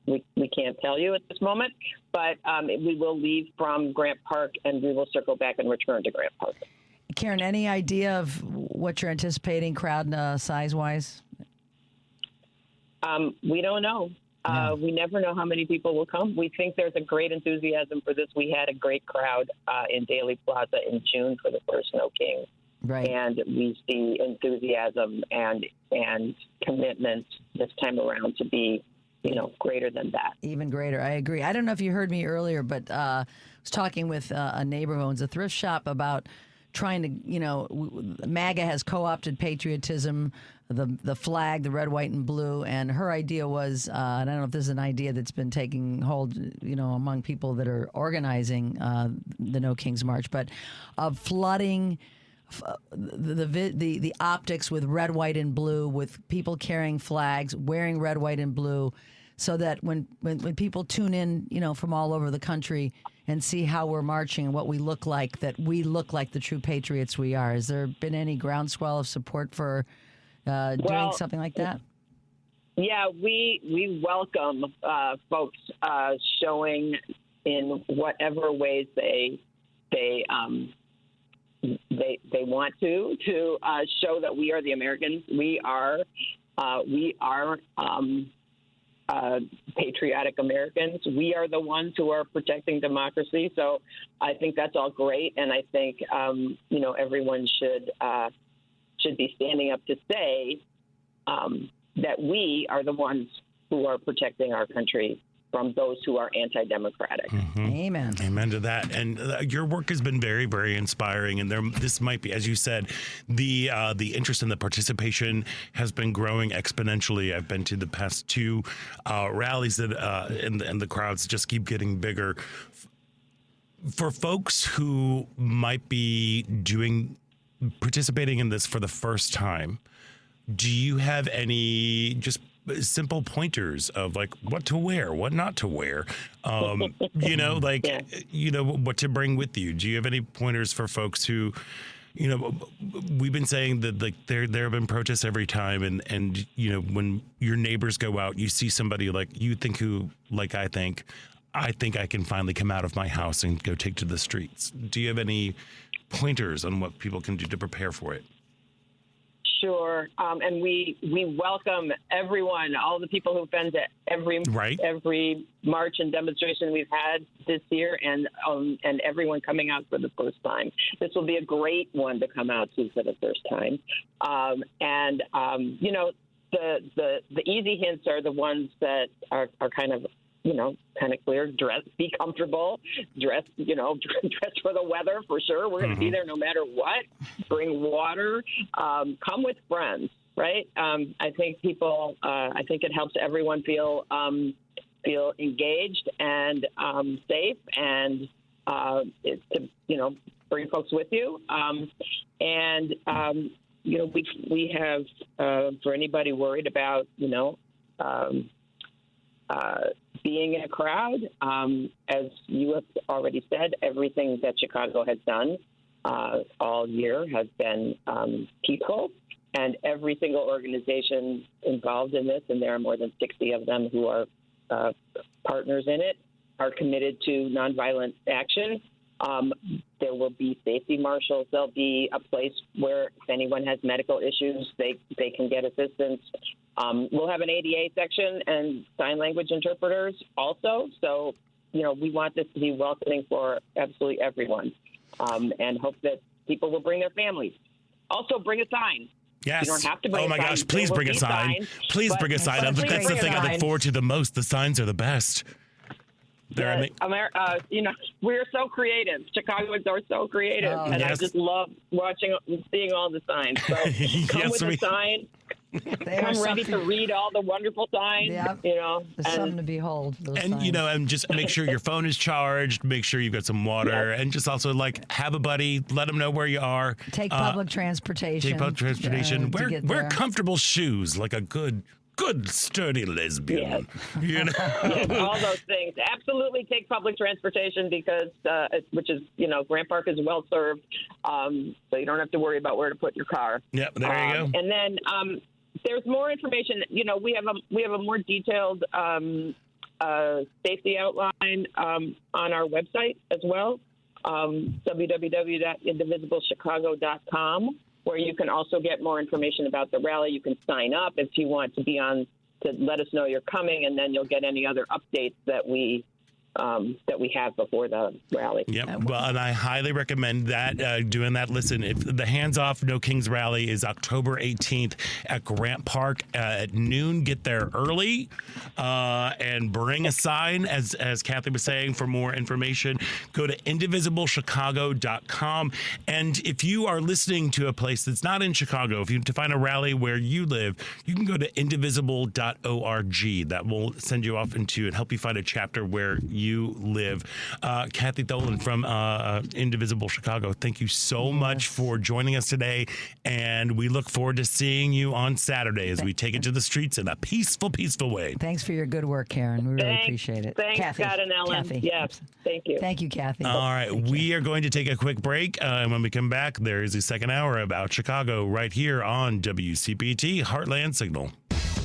we can't tell you at this moment, but we will leave from Grant Park and we will circle back and return to Grant Park. Karen, any idea of what you're anticipating crowd size-wise? We don't know. We never know how many people will come. We think there's a great enthusiasm for this. We had a great crowd in Daly Plaza in June for the first No King. Right. And we see enthusiasm and commitment this time around to be greater than that. Even greater. I agree. I don't know if you heard me earlier, but I was talking with a neighbor who owns a thrift shop about trying to, MAGA has co-opted patriotism, the flag, the red, white, and blue. And her idea was, and I don't know if this is an idea that's been taking hold, among people that are organizing the No Kings March, but of flooding the optics with red, white, and blue, with people carrying flags, wearing red, white, and blue, so that when people tune in, from all over the country and see how we're marching and what we look like, that we look like the true patriots we are? Has there been any groundswell of support for doing something like that? Yeah, we welcome folks showing in whatever ways they want to show that we are the Americans. We are patriotic Americans. We are the ones who are protecting democracy. So I think that's all great, and I think everyone should be standing up to say that we are the ones who are protecting our country from those who are anti-democratic. Mm-hmm. Amen. Amen to that. And your work has been very, very inspiring. And this might be, as you said, the interest and the participation has been growing exponentially. I've been to the past two rallies that and the crowds just keep getting bigger. For folks who might be participating in this for the first time, do you have any just simple pointers of like what to wear, what not to wear, what to bring with you? Do you have any pointers for folks who, we've been saying that like there have been protests every time, and when your neighbors go out, you see somebody like you think who, like I think I can finally come out of my house and go take to the streets. Do you have any pointers on what people can do to prepare for it? Sure. And we welcome everyone, all the people who've been to every march and demonstration we've had this year, and everyone coming out for the first time. This will be a great one to come out to for the first time. The easy hints are the ones that are kind of clear. Dress, be comfortable, dress for the weather for sure. We're going to be there no matter what. Bring water, come with friends, right? I think people, I think it helps everyone feel engaged and safe, and to bring folks with you. We have, for anybody worried about, being in a crowd, as you have already said, everything that Chicago has done all year has been peaceful, and every single organization involved in this, and there are more than 60 of them who are partners in it, are committed to nonviolent action. There will be safety marshals. There'll be a place where if anyone has medical issues, they can get assistance. We'll have an ADA section and sign language interpreters also. So, we want this to be welcoming for absolutely everyone, and hope that people will bring their families. Also, bring a sign. Yes. You don't have to bring a sign. Oh, my gosh. Please bring a sign. Please bring a sign. That's the thing I look forward to the most. The signs are the best. We're so creative. Chicagoans are so creative, and I just love watching and seeing all the signs. So come with a sign. Come ready to read all the wonderful signs. Yep. There's something to behold. And signs. And just make sure your phone is charged. Make sure you've got some water, and just also have a buddy. Let them know where you are. Take public transportation. Wear comfortable shoes, like a good sturdy lesbian. Yes, all those things. Absolutely take public transportation because, Grant Park is well served, so you don't have to worry about where to put your car. Yeah, there you go. And then there's more information. We have a more detailed safety outline on our website as well, www.indivisiblechicago.com. Where you can also get more information about the rally. You can sign up if you want to be on to let us know you're coming, and then you'll get any other updates that we have before the rally. Yep. Well, and I highly recommend that doing that. Listen, if the Hands Off No Kings rally is October 18th at Grant Park at noon, get there early and bring a sign, as Kathy was saying. For more information, go to indivisiblechicago.com. And if you are listening to a place that's not in Chicago, if you to find a rally where you live, you can go to indivisible.org. That will send you off into and help you find a chapter where you live. Kathy Tholen from Indivisible Chicago, thank you so much for joining us today, and we look forward to seeing you on Saturday as we take it to the streets in a peaceful way. Thanks for your good work, Karen. We really appreciate it. Thanks, Kathy. Scott and Ellen. Kathy. Yes, thank you. Thank you, Kathy. All right, we are going to take a quick break, and when we come back, there is a second hour about Chicago right here on WCPT Heartland Signal.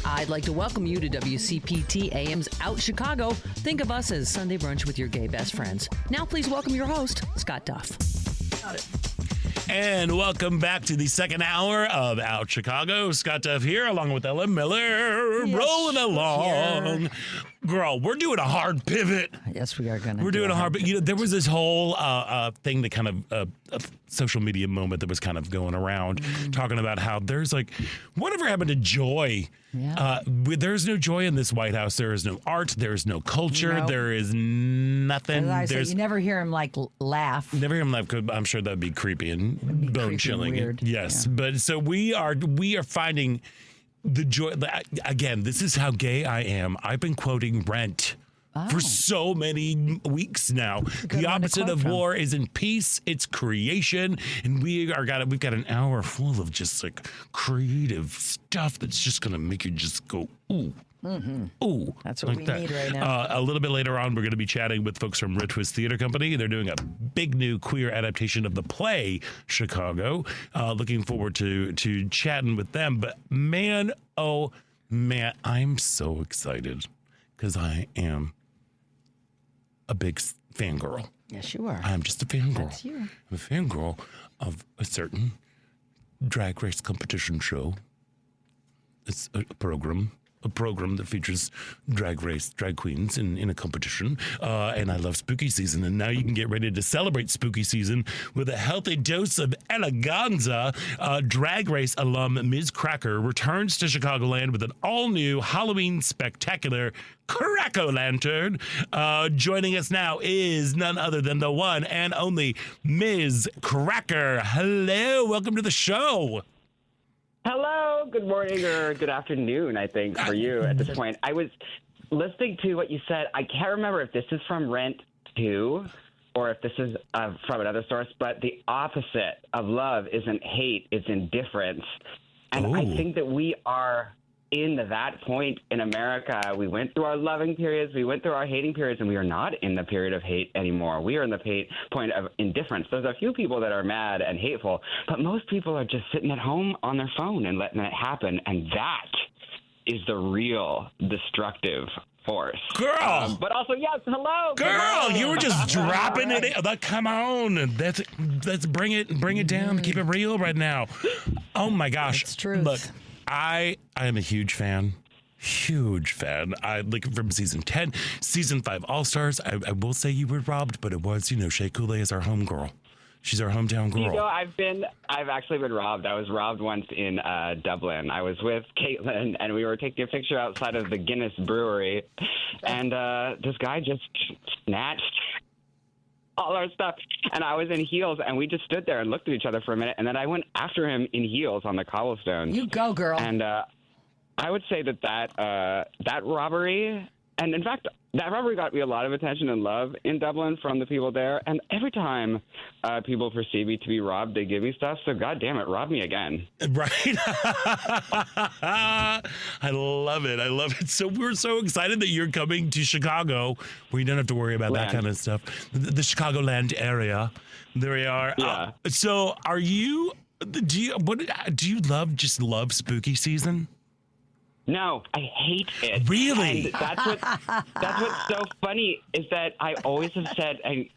I'd like to welcome you to WCPT AM's Out Chicago. Think of us as Sunday brunch with your gay best friends. Now please welcome your host, Scott Duff. And welcome back to the second hour of Out Chicago. Scott Duff here, along with Ellen Miller, rolling along. Girl, we're doing a hard pivot. Yes, we are going to. We're doing a hard pivot. You know, there was this whole thing that kind of a social media moment that was kind of going around, talking about how there's like, whatever happened to joy? Yeah. There's no joy in this White House. There is no art. There is no culture. No. There is nothing. As I say, There's you never hear him like laugh. never hear him laugh. I'm sure that'd be creepy and be bone creepy chilling. and weird. Yes, Yeah. but so we are finding the joy. Again, this is how gay I am. I've been quoting Rent for so many weeks now. good The one to opposite quote of from. war is in peace. It's creation, and we've got an hour full of just like creative stuff that's just gonna make you just go ooh. Ooh, That's what we need right now. A little bit later on, we're going to be chatting with folks from Red Twist Theater Company. They're doing a big new queer adaptation of the play Chicago. Looking forward to chatting with them. But man, oh man, I'm so excited because I am a big fangirl. Yes, you are. I'm just a fangirl. That's you. I'm a fangirl of a certain drag race competition show. It's a program that features drag queens in a competition. And I love spooky season. And now you can get ready to celebrate spooky season with a healthy dose of eleganza. Drag Race alum Ms. Cracker returns to Chicagoland with an all-new Halloween spectacular Crack-O-Lantern. Joining us now is none other than the one and only Ms. Cracker. Hello, welcome to the show. Hello, good morning or good afternoon, I think, for you at this point. I was listening to what you said. I can't remember if this is from Rent 2 or if this is from another source, but the opposite of love isn't hate, it's indifference. And I think that we are in that point in America. We went through our loving periods, we went through our hating periods, and we are not in the period of hate anymore. We are in the point of indifference. There's a few people that are mad and hateful, but most people are just sitting at home on their phone and letting it happen, and that is the real destructive force. Girl! But also, yes, hello! Girl, you were just dropping it in. Like, come on. Let's bring it down. Keep it real right now. Oh my gosh. It's truth. Look, I am a huge fan. I like from season 10, season 5 All-Stars. I will say you were robbed, but it was, Shea Coulee is our homegirl. She's our hometown girl. I've actually been robbed. I was robbed once in Dublin. I was with Caitlin, and we were taking a picture outside of the Guinness Brewery, and this guy just snatched all our stuff, and I was in heels, and we just stood there and looked at each other for a minute, and then I went after him in heels on the cobblestone. You go, girl. And I would say that robbery, and in fact, that robbery got me a lot of attention and love in Dublin from the people there. And every time people perceive me to be robbed, they give me stuff. So, God damn it, rob me again. Right. I love it. So we're so excited that you're coming to Chicago where you don't have to worry about that kind of stuff. The Chicagoland area. There we are. Yeah. So do you love spooky season? No, I hate it. Really? And that's what's so funny is that I always have said, and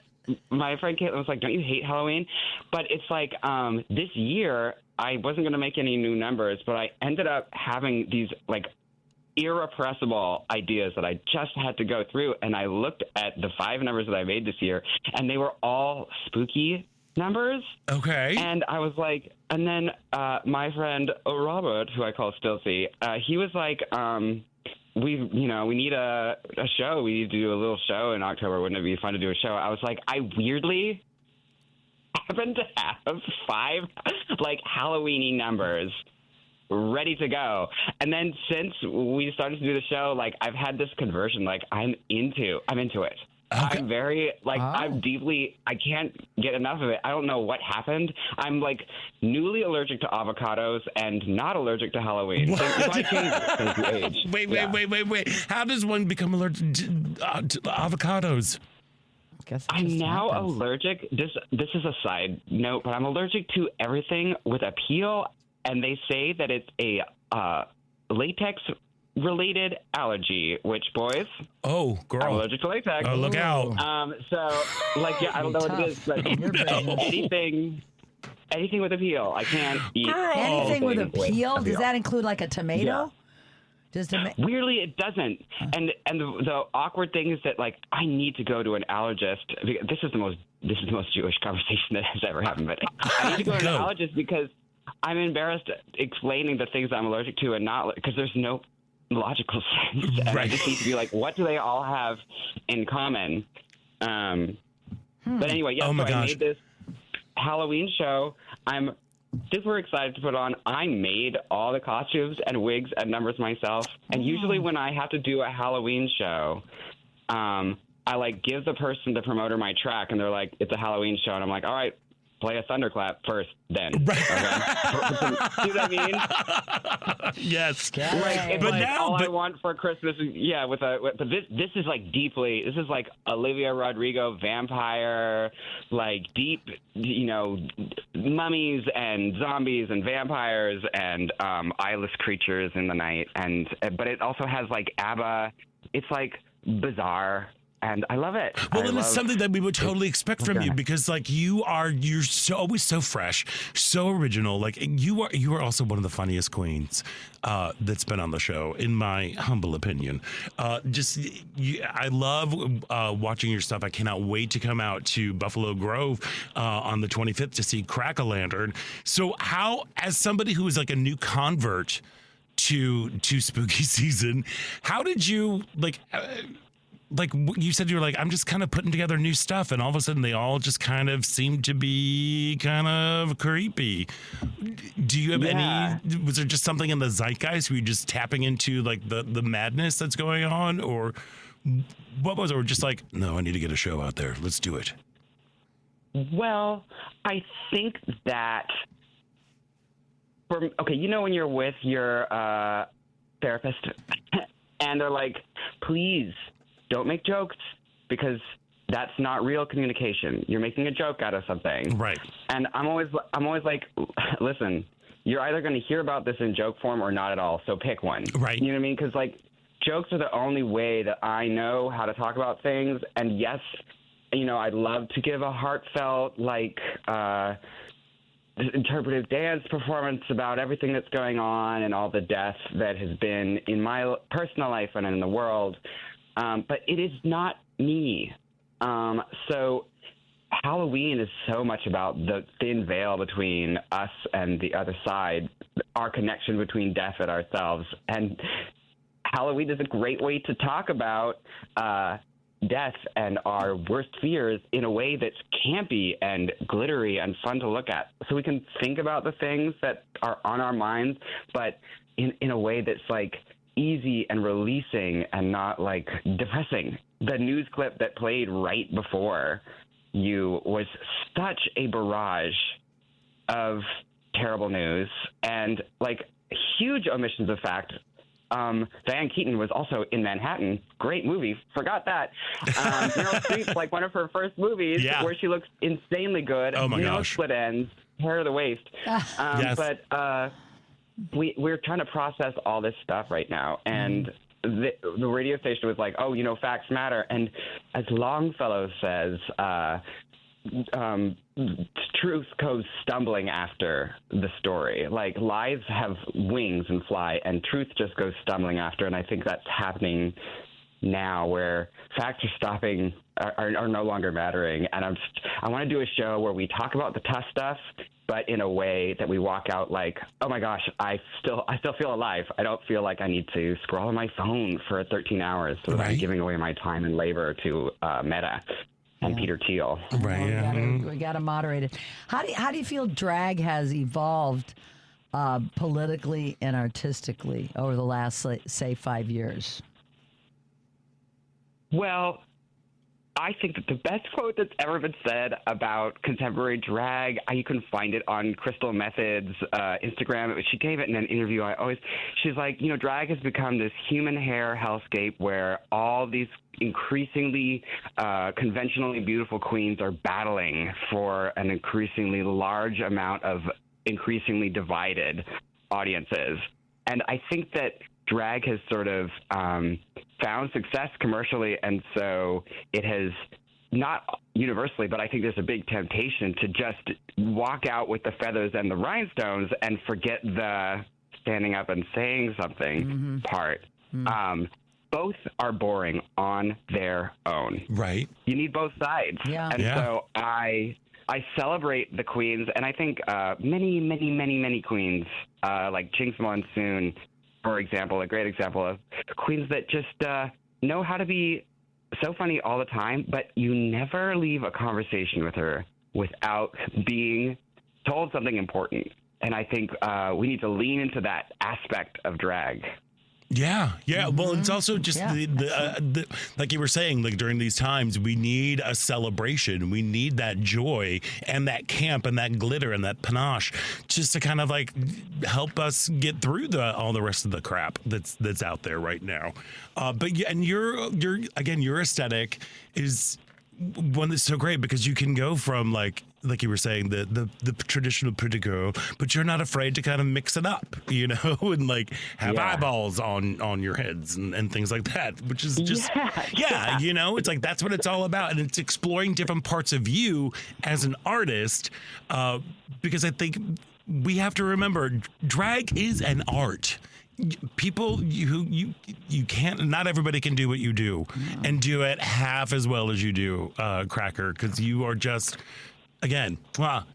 my friend Caitlin was like, don't you hate Halloween? But it's like this year I wasn't going to make any new numbers, but I ended up having these like irrepressible ideas that I just had to go through. And I looked at the 5 numbers that I made this year, and they were all spooky numbers. Okay. And I was like, and then my friend Robert, who I call Stiltsy, he was like, we need a show. We need to do a little show in October. Wouldn't it be fun to do a show? I was like, I weirdly happen to have 5 like Halloween-y numbers ready to go. And then since we started to do the show, like I've had this conversion, like I'm into it. Okay. I'm very, I can't get enough of it. I don't know what happened. I'm like newly allergic to avocados and not allergic to Halloween. So it might change as you age. Wait. How does one become allergic to avocados? I'm now allergic. This is a side note, but I'm allergic to everything with a peel, and they say that it's a latex-related allergy. Which, boys? Oh, girl, I'm allergic to latex. Oh, look out! So, I don't know what it is, but anything with a peel, I can't eat. Anything with a peel? Does that include like a tomato? Yeah. Just Weirdly, it doesn't. And the awkward thing is that like I need to go to an allergist. This is the most Jewish conversation that has ever happened. But I need to go to an allergist because I'm embarrassed explaining the things I'm allergic to and not because there's no logical sense. And I just need to be like, what do they all have in common? But anyway, I made this Halloween show. I'm super excited to put on. I made all the costumes and wigs and numbers myself. And usually when I have to do a Halloween show, I like give the promoter my track and they're like, it's a Halloween show. And I'm like, all right, play a thunderclap first, then. Okay? See what I mean? Yes. I want for Christmas is, but this is like deeply, this is like Olivia Rodrigo vampire, like deep, mummies and zombies and vampires and eyeless creatures in the night. But it also has like ABBA. It's like bizarre. And I love it. Well, and it's something that we would totally expect from you because, like, you're always so fresh, so original. Like, you are also one of the funniest queens that's been on the show, in my humble opinion. I love watching your stuff. I cannot wait to come out to Buffalo Grove on the 25th to see Crack-A-Lantern. So, how, as somebody who is like a new convert to spooky season, how did you like you said, you were like, I'm just kind of putting together new stuff, and all of a sudden they all just kind of seem to be kind of creepy. Do you have any, was there just something in the zeitgeist? Were you just tapping into like the madness that's going on, or what was it? Or just like, no, I need to get a show out there. Let's do it. Well, I think that when you're with your therapist and they're like, please don't make jokes because that's not real communication. You're making a joke out of something. Right. And I'm always like, listen, you're either going to hear about this in joke form or not at all. So pick one. Right. You know what I mean? Because like jokes are the only way that I know how to talk about things. And yes, I'd love to give a heartfelt, interpretive dance performance about everything that's going on and all the death that has been in my personal life and in the world. But it is not me. So Halloween is so much about the thin veil between us and the other side, our connection between death and ourselves. And Halloween is a great way to talk about death and our worst fears in a way that's campy and glittery and fun to look at. So we can think about the things that are on our minds, but in a way that's like easy and releasing and not like depressing. The news clip that played right before you was such a barrage of terrible news and like huge omissions of fact. Diane Keaton was also in Manhattan. Great movie. Forgot that. Meryl Streep's like one of her first movies where she looks insanely good. Oh my gosh. Split ends, hair to the waist. Yes. But we're trying to process all this stuff right now. And the radio station was like, facts matter. And as Longfellow says, truth goes stumbling after the story. Like lies have wings and fly, and truth just goes stumbling after. And I think that's happening now, where facts are no longer mattering. And I want to do a show where we talk about the tough stuff, but in a way that we walk out like, oh my gosh, I still feel alive. I don't feel like I need to scroll on my phone for 13 hours so that I'm giving away my time and labor to Meta and Peter Thiel. Right. We got to moderate it. How do you feel drag has evolved politically and artistically over the last, say, 5 years? Well, I think that the best quote that's ever been said about contemporary drag, you can find it on Crystal Method's Instagram. She gave it in an interview. She's like, drag has become this human hair hellscape where all these increasingly conventionally beautiful queens are battling for an increasingly large amount of increasingly divided audiences. And I think that drag has sort of found success commercially, and so it has not universally, but I think there's a big temptation to just walk out with the feathers and the rhinestones and forget the standing up and saying something part. Both are boring on their own. Right. You need both sides. Yeah. And so I celebrate the queens, and I think many, many, many, many queens, like Jinx Monsoon, for example, a great example of queens that just know how to be so funny all the time, but you never leave a conversation with her without being told something important. And I think we need to lean into that aspect of drag. Yeah. Well, it's also just the like you were saying, like during these times, we need a celebration. We need that joy and that camp and that glitter and that panache just to kind of like help us get through all the rest of the crap that's out there right now. But yeah, and your aesthetic is one that's so great because you can go from like you were saying, the traditional pretty girl, but you're not afraid to kind of mix it up, and like have eyeballs on your heads and things like that, which is just, it's like, that's what it's all about. And it's exploring different parts of you as an artist, because I think we have to remember drag is an art. People you can't, not everybody can do what you do and do it half as well as you do, Cracker, because you are just, again,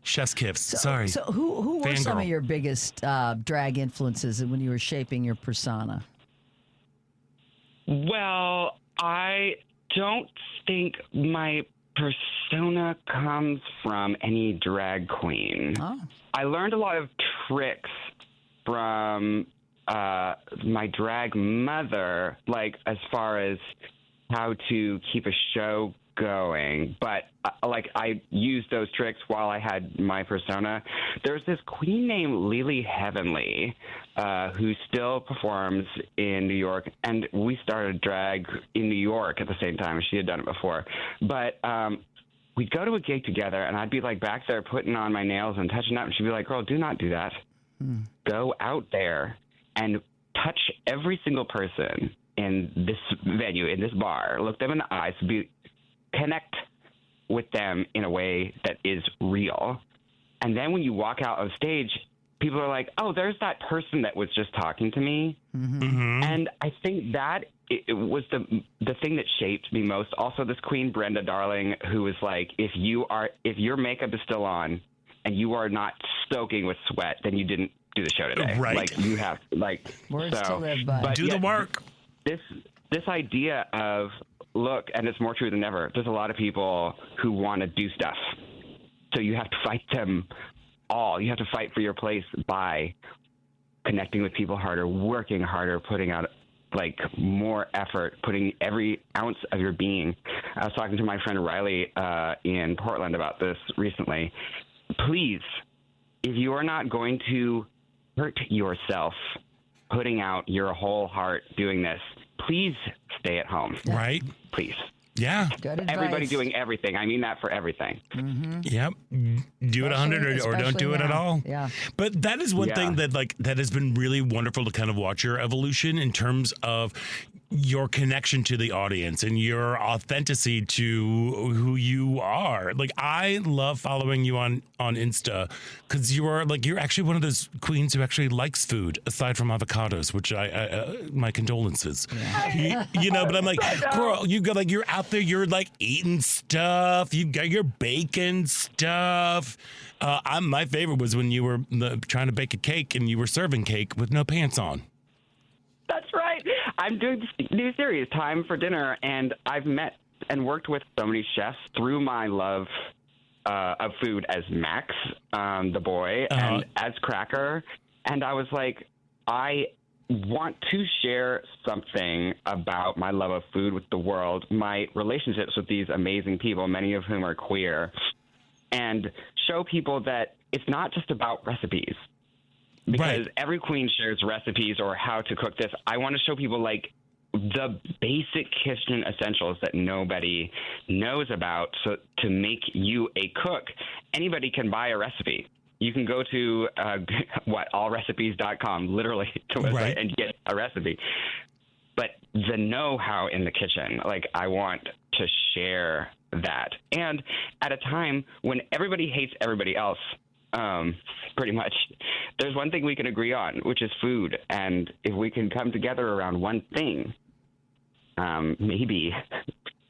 chef's kiss. Sorry. So who were some of your biggest drag influences when you were shaping your persona? Well, I don't think my persona comes from any drag queen. Oh. I learned a lot of tricks from my drag mother, like as far as how to keep a show going, but I used those tricks while I had my persona. There's this queen named Lily Heavenly, who still performs in New York, and we started drag in New York at the same time. She had done it before, but we'd go to a gig together, and I'd be like back there putting on my nails and touching up, and she'd be like, "Girl, do not do that. Go out there and touch every single person in this venue, in this bar. Look them in the eyes, connect with them in a way that is real. And then when you walk out of stage, people are like, oh, there's that person that was just talking to me." And I think that it was the thing that shaped me most. Also, this queen, Brenda Darling, who was like, if your makeup is still on and you are not soaking with sweat, then you didn't do the show today. Right. Like, you have, words to live by. Do the work. This idea of, look, and it's more true than ever, there's a lot of people who want to do stuff. So you have to fight them all. You have to fight for your place by connecting with people harder, working harder, putting out more effort, putting every ounce of your being. I was talking to my friend Riley in Portland about this recently. Please, if you are not going to hurt yourself putting out your whole heart doing this, please stay at home. Right. Please. Yeah. Good advice. Everybody doing everything. I mean that for everything. Yep. Do it 100 or don't do it at all. Yeah. But that is one thing that has been really wonderful to kind of watch your evolution in terms of your connection to the audience and your authenticity to who you are. Like, I love following you on Insta because you're actually one of those queens who actually likes food aside from avocados, which I my condolences. Yeah. But I'm like, girl, you're out there, you're like eating stuff, you got your bacon stuff. My favorite was when you were trying to bake a cake and you were serving cake with no pants on. That's right. I'm doing this new series, Time for Dinner, and I've met and worked with so many chefs through my love of food as Max, the boy, and as Cracker. And I was like, I want to share something about my love of food with the world, my relationships with these amazing people, many of whom are queer, and show people that it's not just about recipes. Because every queen shares recipes or how to cook this. I want to show people like the basic kitchen essentials that nobody knows about. So to make you a cook, anybody can buy a recipe. You can go to allrecipes.com, literally, to a website and get a recipe. But the know-how in the kitchen, like I want to share that. And at a time when everybody hates everybody else, pretty much, there's one thing we can agree on, which is food. And if we can come together around one thing, maybe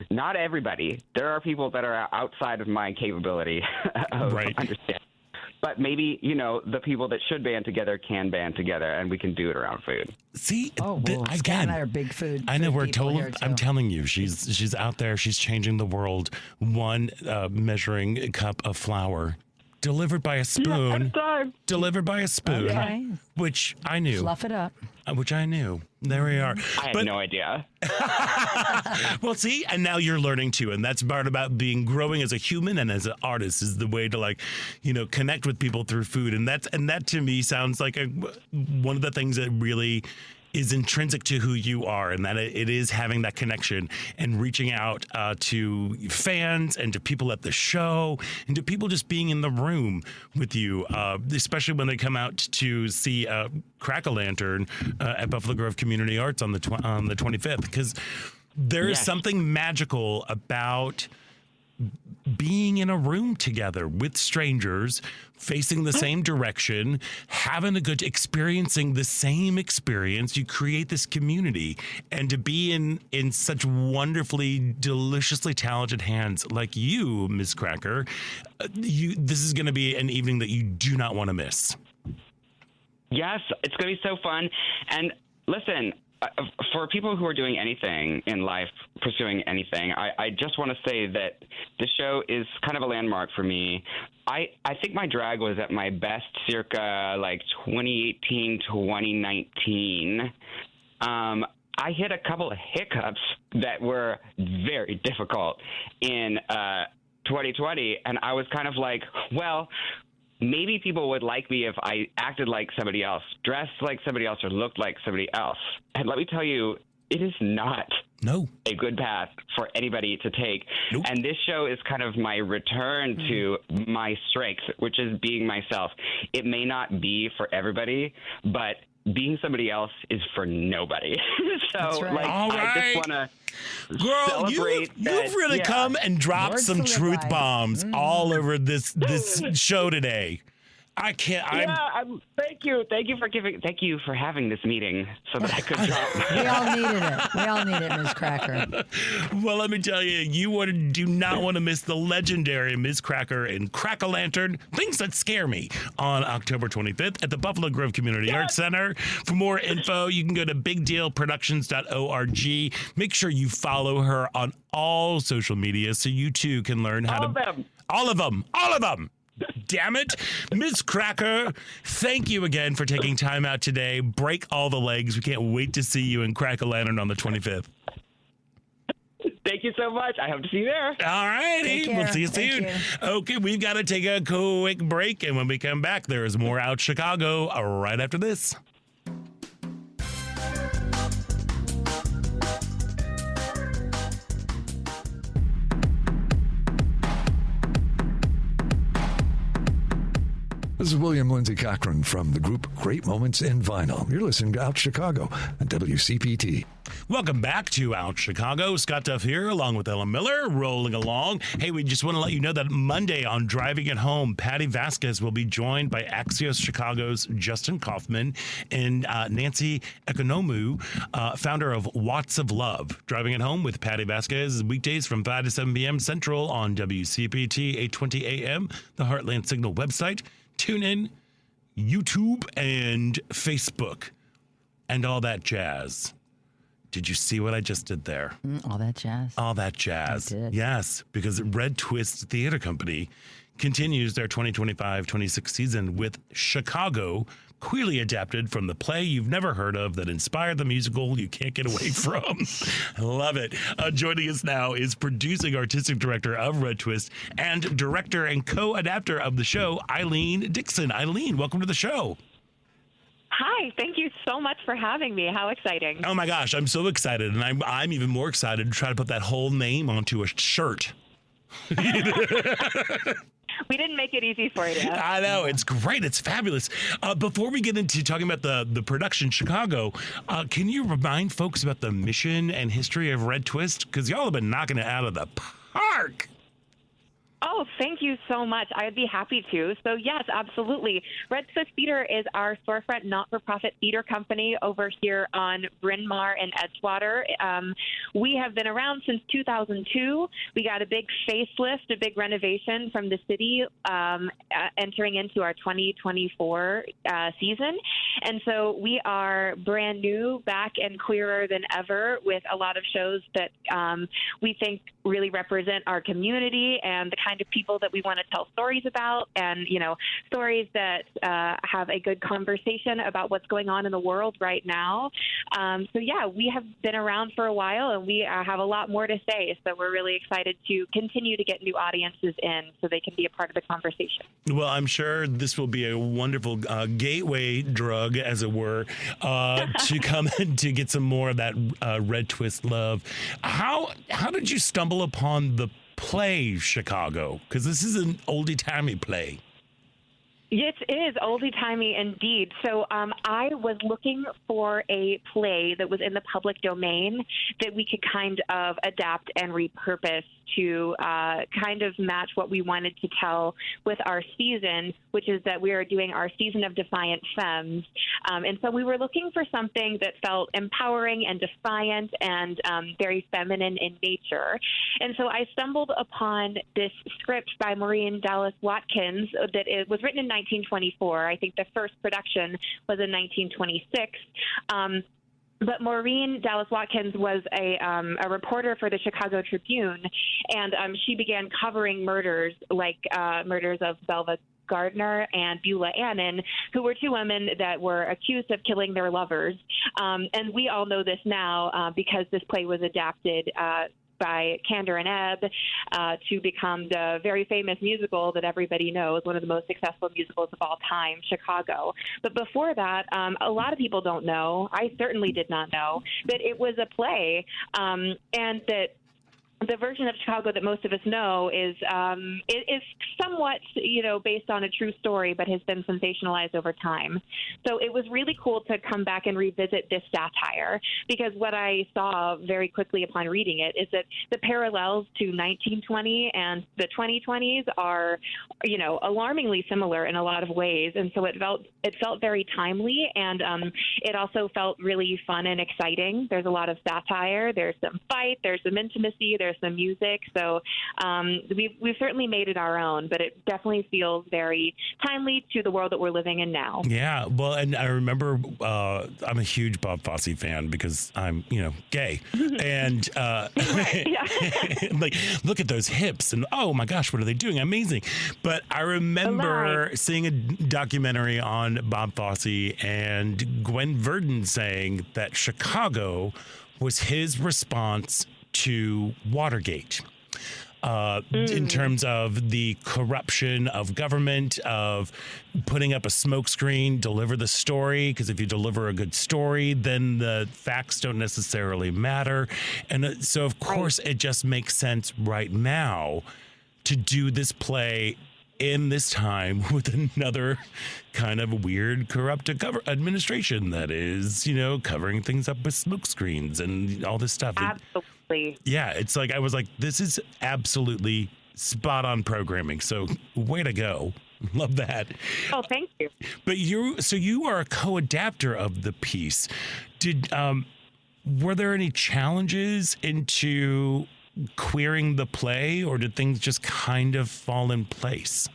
not everybody. There are people that are outside of my capability of understanding. But maybe, the people that should band together can band together, and we can do it around food. See, Scott and I are big food. I know we're told. I'm telling you, she's out there. She's changing the world. One measuring cup of flour. Delivered by a spoon. Delivered by a spoon. Okay. Which I knew. Fluff it up. Which I knew. There we are. I had no idea. Well, see, and now you're learning too, and that's part about growing as a human and as an artist is the way to connect with people through food, and that to me sounds like one of the things that really is intrinsic to who you are, and that it is having that connection and reaching out to fans and to people at the show and to people just being in the room with you, especially when they come out to see Crack-A-Lantern at Buffalo Grove Community Arts on the 25th, because there is something magical about being in a room together with strangers, facing the same direction, having experiencing the same experience. You create this community, and to be in such wonderfully, deliciously talented hands like you, Ms. Cracker, this is going to be an evening that you do not want to miss. Yes, it's going to be so fun. And listen, for people who are doing anything in life, pursuing anything, I just want to say that the show is kind of a landmark for me. I think my drag was at my best circa 2018, 2019. I hit a couple of hiccups that were very difficult in 2020, and I was kind of like, well, maybe people would like me if I acted like somebody else, dressed like somebody else, or looked like somebody else. And let me tell you, it is not a good path for anybody to take. Nope. And this show is kind of my return to my strength, which is being myself. It may not be for everybody, but being somebody else is for nobody. So, I just want to celebrate you've really come and dropped some truth bombs all over this show today. Thank you for having this meeting so that I could drop. We all needed it, Ms. Cracker. Well, let me tell you, you do not want to miss the legendary Ms. Cracker and Crack-A-Lantern, Things That Scare Me, on October 25th at the Buffalo Grove Community Arts Center. For more info, you can go to bigdealproductions.org. Make sure you follow her on all social media so you too can learn how All of them. Damn it. Ms. Cracker, thank you again for taking time out today. Break all the legs. We can't wait to see you in Crack-A-Lantern on the 25th. Thank you so much. I hope to see you there. All righty. We'll see you soon. Okay, we've got to take a quick break, and when we come back, there is more Out Chicago right after this. This is William Lindsay Cochran from the group Great Moments in Vinyl. You're listening to Out Chicago on WCPT. Welcome back to Out Chicago. Scott Duff here, along with Ella Miller, rolling along. Hey, we just want to let you know that Monday on Driving It Home, Patty Vasquez will be joined by Axios Chicago's Justin Kaufman and Nancy Ekonomu, founder of Watts of Love. Driving It Home with Patty Vasquez is weekdays from 5 to 7 p.m. Central on WCPT 820 a.m., the Heartland Signal website. Tune in, YouTube, and Facebook, and all that jazz. Did you see what I just did there? All that jazz. All that jazz. I did. Yes, because Red Twist Theater Company continues their 2025-26 season with Chicago queerly adapted from the play you've never heard of that inspired the musical you can't get away from. I love it. Joining us now is producing artistic director of Red Twist and director and co-adapter of the show, Eileen Dixon. Eileen, welcome to the show. Hi, thank you so much for having me. How exciting. Oh my gosh, I'm so excited, and I'm even more excited to try to put that whole name onto a shirt. We didn't make it easy for you. I know, it's great, it's fabulous. Before we get into talking about the production Chicago, can you remind folks about the mission and history of Red Twist? Because y'all have been knocking it out of the park. Oh, thank you so much. I'd be happy to. So, yes, absolutely. Red Twist Theater is our storefront not-for-profit theater company over here on Bryn Mawr and Edgewater. We have been around since 2002. We got a big facelift, a big renovation from the city entering into our 2024 season. And so we are brand new, back and queerer than ever with a lot of shows that we think really represent our community and the kind of people that we want to tell stories about, and stories that have a good conversation about what's going on in the world right now. So yeah, we have been around for a while, and we have a lot more to say. So we're really excited to continue to get new audiences in so they can be a part of the conversation. Well, I'm sure this will be a wonderful gateway drug, as it were, to come and to get some more of that Red Twist love. How did you stumble upon the play Chicago? Because this is an oldie-timey play. It is oldie-timey indeed. So I was looking for a play that was in the public domain that we could kind of adapt and repurpose to kind of match what we wanted to tell with our season, which is that we are doing our season of Defiant Femmes. And so we were looking for something that felt empowering and defiant and very feminine in nature. And so I stumbled upon this script by Maureen Dallas Watkins that it was written in 1924. I think the first production was in 1926. But Maureen Dallas Watkins was a reporter for the Chicago Tribune, and she began covering murders like murders of Belva Gardner and Beulah Annan, who were two women that were accused of killing their lovers. And we all know this now because this play was adapted by Kander and Ebb to become the very famous musical that everybody knows, one of the most successful musicals of all time, Chicago. But before that, a lot of people don't know, I certainly did not know, that it was a play and that the version of Chicago that most of us know is somewhat, based on a true story, but has been sensationalized over time. So it was really cool to come back and revisit this satire, because what I saw very quickly upon reading it is that the parallels to 1920 and the 2020s are, alarmingly similar in a lot of ways. And so it felt very timely, and it also felt really fun and exciting. There's a lot of satire. There's some fight. There's some intimacy. There's some music. So we've certainly made it our own, but it definitely feels very timely to the world that we're living in now. Yeah. Well, and I remember I'm a huge Bob Fosse fan because I'm, gay. And like, look at those hips and oh my gosh, what are they doing? Amazing. But I remember seeing a documentary on Bob Fosse and Gwen Verdon saying that Chicago was his response to Watergate. In terms of the corruption of government, of putting up a smokescreen, deliver the story, because if you deliver a good story, then the facts don't necessarily matter. And so, of course, it just makes sense right now to do this play in this time with another kind of weird, corrupt administration that is, covering things up with smokescreens and all this stuff. Absolutely. Yeah, it's like I was like, this is absolutely spot on programming. So way to go. Love that. Oh, thank you. But you are a co-adapter of the piece. Were there any challenges into queering the play, or did things just kind of fall in place?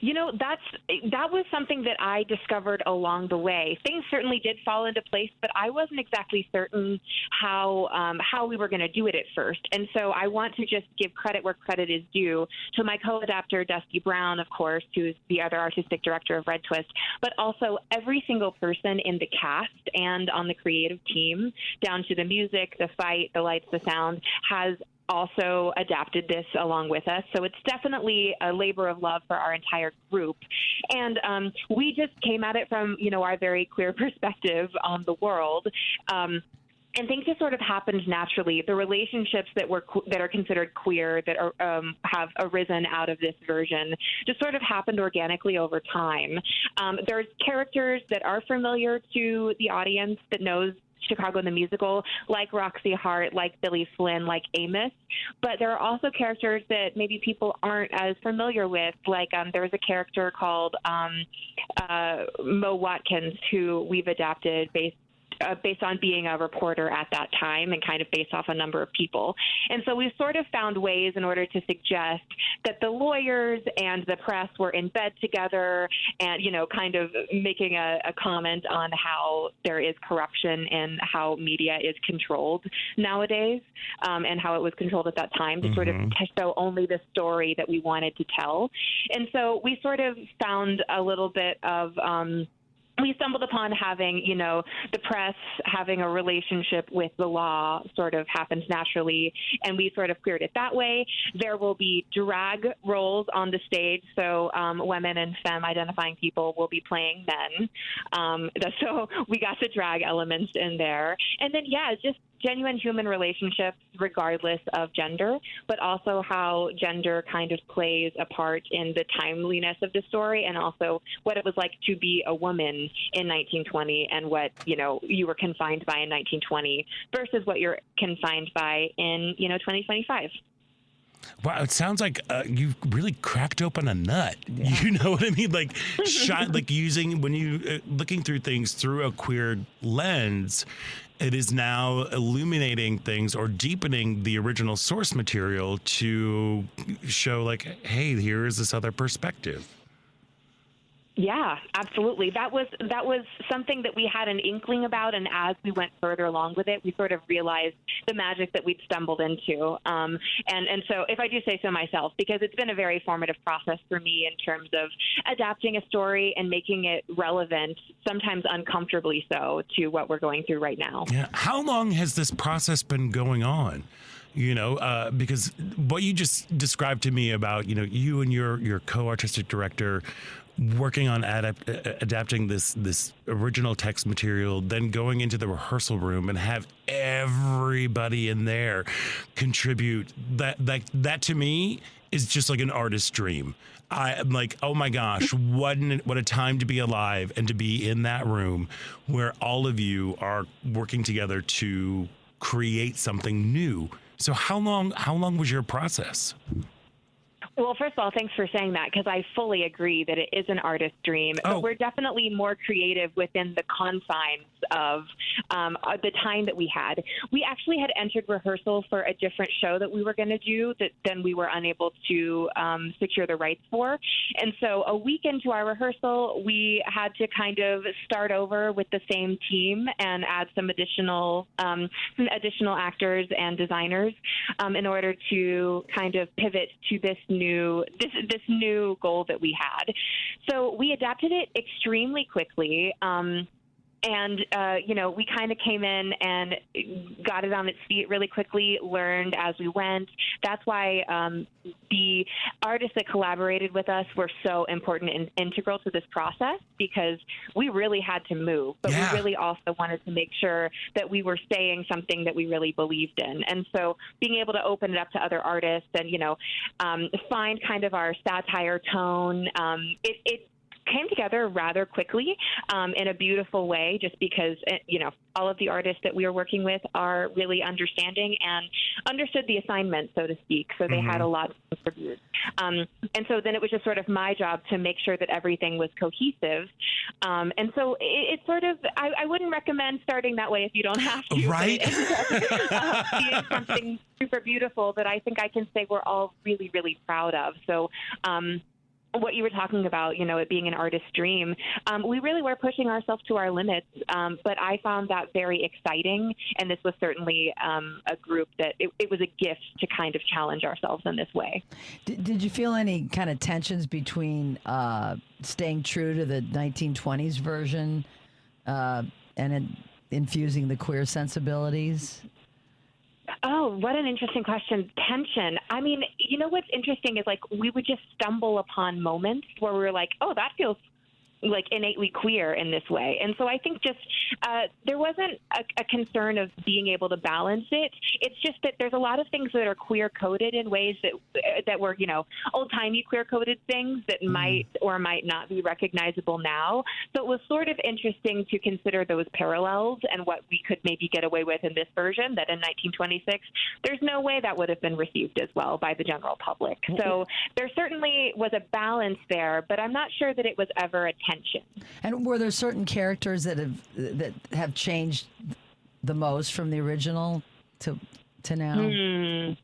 That was something that I discovered along the way. Things certainly did fall into place, but I wasn't exactly certain how we were going to do it at first. And so I want to just give credit where credit is due to my co-adapter, Dusty Brown, of course, who's the other artistic director of Red Twist, but also every single person in the cast and on the creative team, down to the music, the fight, the lights, the sound, has also adapted this along with us. So it's definitely a labor of love for our entire group. And we just came at it from, our very queer perspective on the world. And things just sort of happened naturally. The relationships that are considered queer, that are, have arisen out of this version, just sort of happened organically over time. There's characters that are familiar to the audience that knows Chicago the Musical, like Roxy Hart, like Billy Flynn, like Amos. But there are also characters that maybe people aren't as familiar with. Like there was a character called Mo Watkins, who we've adapted based on being a reporter at that time and kind of based off a number of people. And so we've sort of found ways in order to suggest that the lawyers and the press were in bed together and, kind of making a comment on how there is corruption and how media is controlled nowadays, and how it was controlled at that time to sort of show only the story that we wanted to tell. And so we sort of found a little bit of we stumbled upon having, the press having a relationship with the law sort of happens naturally, and we sort of queered it that way. There will be drag roles on the stage, so women and femme-identifying people will be playing men. So we got the drag elements in there. And then, just genuine human relationships regardless of gender, but also how gender kind of plays a part in the timeliness of the story, and also what it was like to be a woman in 1920 and what, you were confined by in 1920 versus what you're confined by in, 2025. Wow, it sounds like you really cracked open a nut. Yeah. You know what I mean? Like, when you looking through things through a queer lens, it is now illuminating things or deepening the original source material to show, like, hey, here is this other perspective. Yeah, absolutely. That was something that we had an inkling about, and as we went further along with it, we sort of realized the magic that we'd stumbled into. And so, if I do say so myself, because it's been a very formative process for me in terms of adapting a story and making it relevant, sometimes uncomfortably so, to what we're going through right now. Yeah. How long has this process been going on? Because what you just described to me about, you and your co-artistic director working on adapting this original text material, then going into the rehearsal room and have everybody in there contribute, that to me is just like an artist's dream. I'm like, oh my gosh, what a time to be alive and to be in that room where all of you are working together to create something new. So how long was your process? Well, first of all, thanks for saying that, because I fully agree that it is an artist's dream. Oh. But we're definitely more creative within the confines of the time that we had. We actually had entered rehearsal for a different show that we were going to do that then we were unable to secure the rights for. And so a week into our rehearsal, we had to kind of start over with the same team and add some additional actors and designers in order to kind of pivot to this new goal that we had. So we adapted it extremely quickly. And, we kind of came in and got it on its feet really quickly, learned as we went. That's why the artists that collaborated with us were so important and integral to this process, because we really had to move, but we really also wanted to make sure that we were saying something that we really believed in. And so being able to open it up to other artists and, find kind of our satire tone, it came together rather quickly in a beautiful way, just because, all of the artists that we were working with are really understanding and understood the assignment, so to speak. So they had a lot to contribute. And so then it was just sort of my job to make sure that everything was cohesive. And so it's sort of, I wouldn't recommend starting that way if you don't have to. Right. Being something super beautiful that I think I can say we're all really, really proud of. So, what you were talking about, it being an artist's dream, we really were pushing ourselves to our limits. But I found that very exciting. And this was certainly a group that it was a gift to kind of challenge ourselves in this way. Did you feel any kind of tensions between staying true to the 1920s version and infusing the queer sensibilities? Oh, what an interesting question. Tension. I mean, what's interesting is we would just stumble upon moments where we were like, oh, that feels like innately queer in this way. And so I think just there wasn't a concern of being able to balance it. It's just that there's a lot of things that are queer coded in ways that were, old timey queer coded things that might or might not be recognizable now. So it was sort of interesting to consider those parallels and what we could maybe get away with in this version that in 1926, there's no way that would have been received as well by the general public. So there certainly was a balance there, but I'm not sure that it was ever a tension. And were there certain characters that have changed the most from the original to now?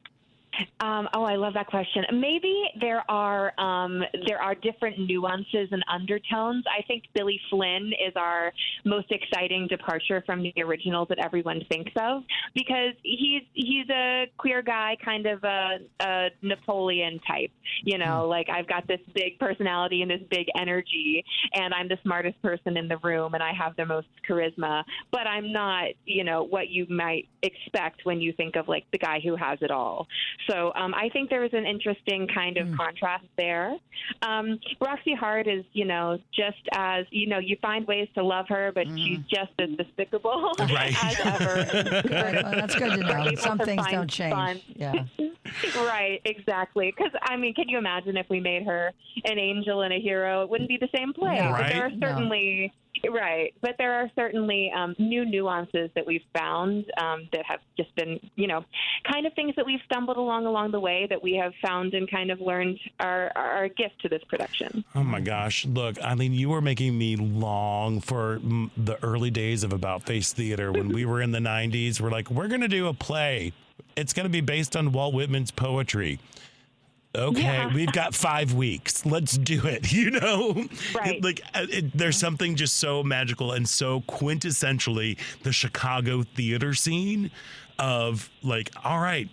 I love that question. Maybe there are different nuances and undertones. I think Billy Flynn is our most exciting departure from the originals that everyone thinks of, because he's a queer guy, kind of a Napoleon type. I've got this big personality and this big energy, and I'm the smartest person in the room, and I have the most charisma, but I'm not, what you might expect when you think of the guy who has it all. So I think there was an interesting kind of contrast there. Roxy Hart is, just as, you find ways to love her, but she's just as despicable as ever. Well, that's good to know. Some things don't change. Fun. Yeah. Right, exactly. Because, can you imagine if we made her an angel and a hero? It wouldn't be the same play. No, but right? there are certainly... No. Right. But there are certainly new nuances that we've found that have just been, kind of things that we've stumbled along the way that we have found and kind of learned are a gift to this production. Oh, my gosh. Look, Eileen, you were making me long for the early days of About Face Theater when we were in the 90s. We're like, we're going to do a play. It's going to be based on Walt Whitman's poetry. Okay, we've got 5 weeks. Let's do it. Right. There's something just so magical and so quintessentially the Chicago theater scene of all right,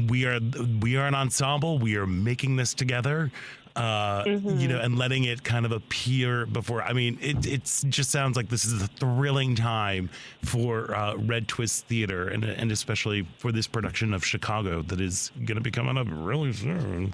we are an ensemble. We are making this together. And letting it kind of appear before. I mean, it just sounds like this is a thrilling time for Red Twist Theater, and especially for this production of Chicago that is going to be coming up really soon.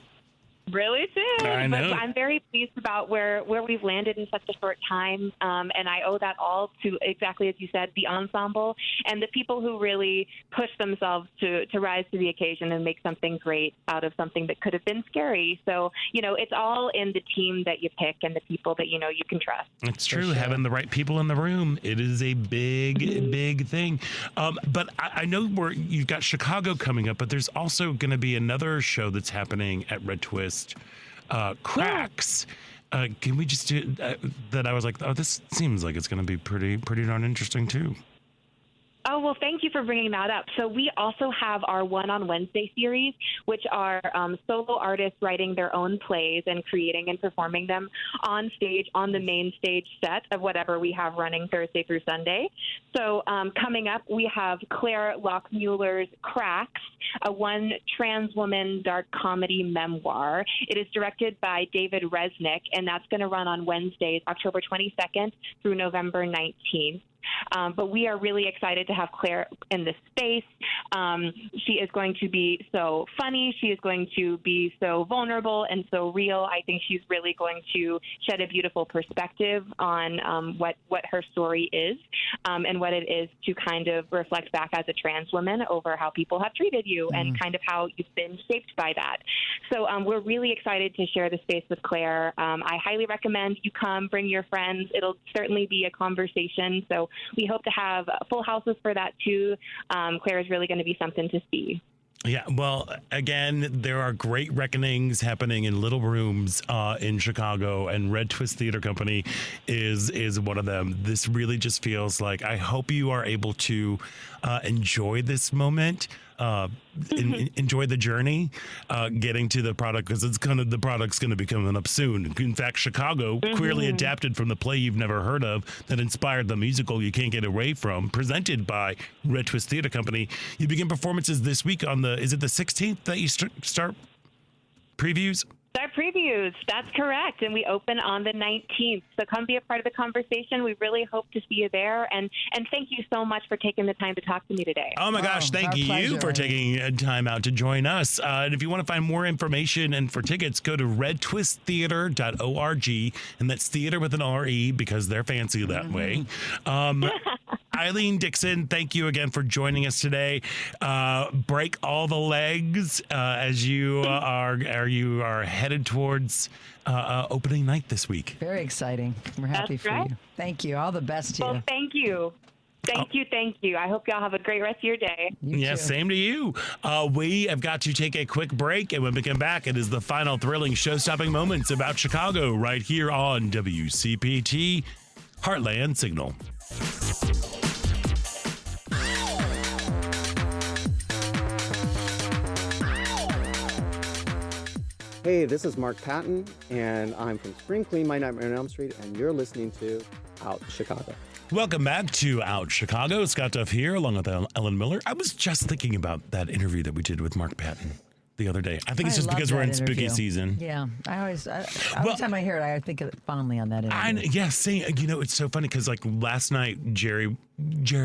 Really soon. I know. But I'm very pleased about where we've landed in such a short time. And I owe that all to, exactly as you said, the ensemble and the people who really push themselves to rise to the occasion and make something great out of something that could have been scary. So, it's all in the team that you pick and the people that, you can trust. It's true. Sure. Having the right people in the room, it is a big thing. But I know you've got Chicago coming up, but there's also going to be another show that's happening at Red Twist. Cracks. Can we just do that? I was like, oh, this seems like it's going to be pretty darn interesting too. Oh, well, thank you for bringing that up. So we also have our One on Wednesday series, which are solo artists writing their own plays and creating and performing them on stage, on the main stage set of whatever we have running Thursday through Sunday. So coming up, we have Claire Lockmueller's Cracks, a one trans woman dark comedy memoir. It is directed by David Resnick, and that's going to run on Wednesdays, October 22nd through November 19th. But we are really excited to have Claire in this space. She is going to be so funny. She is going to be so vulnerable and so real. I think she's really going to shed a beautiful perspective on what her story is and what it is to kind of reflect back as a trans woman over how people have treated you and kind of how you've been shaped by that. So we're really excited to share the space with Claire. I highly recommend you come, bring your friends. It'll certainly be a conversation. So we hope to have full houses for that, too. Claire is really going to be something to see. Yeah, well, again, there are great reckonings happening in little rooms in Chicago, and Red Twist Theater Company is one of them. This really just feels like I hope you are able to enjoy this moment. enjoy the journey, getting to the product, because the product's going to be coming up soon. In fact, Chicago queerly adapted from the play you've never heard of that inspired the musical You Can't Get Away From, presented by Red Twist Theater Company. You begin performances this week on is it the 16th that you start previews? Our previews, that's correct. And we open on the 19th. So come be a part of the conversation. We really hope to see you there. And thank you so much for taking the time to talk to me today. Oh, my gosh. Thank you pleasure. for taking time out to join us. And if you want to find more information and for tickets, go to redtwisttheater.org. And that's theater with an R-E because they're fancy that way. Eileen Dixon, thank you again for joining us today. Break all the legs as you are headed towards opening night this week. Very exciting. We're happy That's for right. you. Thank you. All the best to you. Well, thank you. Thank you. I hope y'all have a great rest of your day. You too. Same to you. We have got to take a quick break, and when we come back, it is the final thrilling show-stopping moments about Chicago right here on WCPT Heartland Signal. Hey, this is Mark Patton, and I'm from Spring Clean My Nightmare on Elm Street, and you're listening to Out Chicago. Welcome back to Out Chicago. Scott Duff here, along with Ellen Miller. I was just thinking about that interview that we did with Mark Patton the other day. I think it's just love because we're that in spooky interview. season. Yeah, every time I hear it, I think fondly on that interview. Yeah, same. You know, it's so funny because like last night, Jerry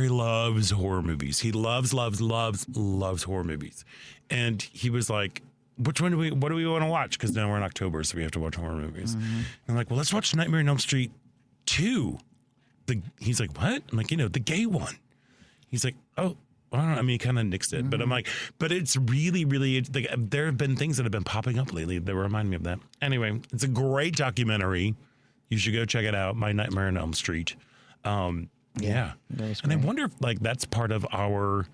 loves horror movies. He loves horror movies, and he was like, what do we want to watch? Because now we're in October, so we have to watch horror movies. And I'm like, well, let's watch Nightmare on Elm Street 2. He's like, what? I'm like, the gay one. He's like, oh, I don't know. I mean, he kind of nixed it, but I'm like, but it's really, really, there have been things that have been popping up lately that remind me of that. Anyway, it's a great documentary. You should go check it out. My Nightmare on Elm Street. Yeah. And I wonder if that's part of our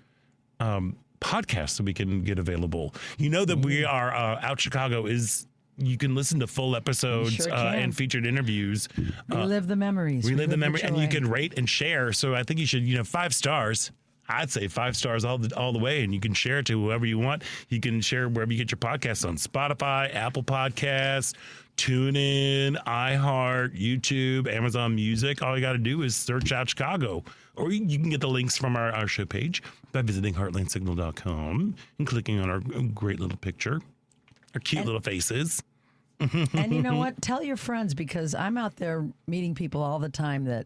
podcast that we can get available. You know that we are Out Chicago is. You can listen to full episodes Sure can. and featured interviews. Relive the memories. Relive the memory, and you joy. can rate and share. So I think you should, 5 stars. I'd say 5 stars all the way, and you can share it to whoever you want. You can share wherever you get your podcasts on Spotify, Apple Podcasts, TuneIn, iHeart, YouTube, Amazon Music. All you got to do is search Out Chicago, or you can get the links from our show page by visiting heartlandsignal.com and clicking on our great little picture, our cute little faces. And you know what? Tell your friends, because I'm out there meeting people all the time that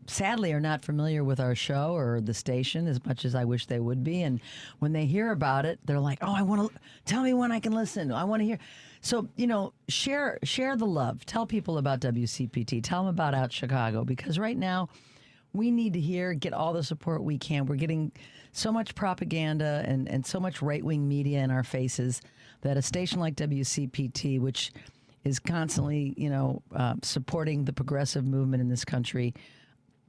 sadly are not familiar with our show or the station as much as I wish they would be. And when they hear about it, they're like, oh, I want to tell me when I can listen. I want to hear. So, share the love. Tell people about WCPT. Tell them about Out Chicago, because right now we need to get all the support we can. We're getting so much propaganda and so much right-wing media in our faces that a station like WCPT, which is constantly, supporting the progressive movement in this country,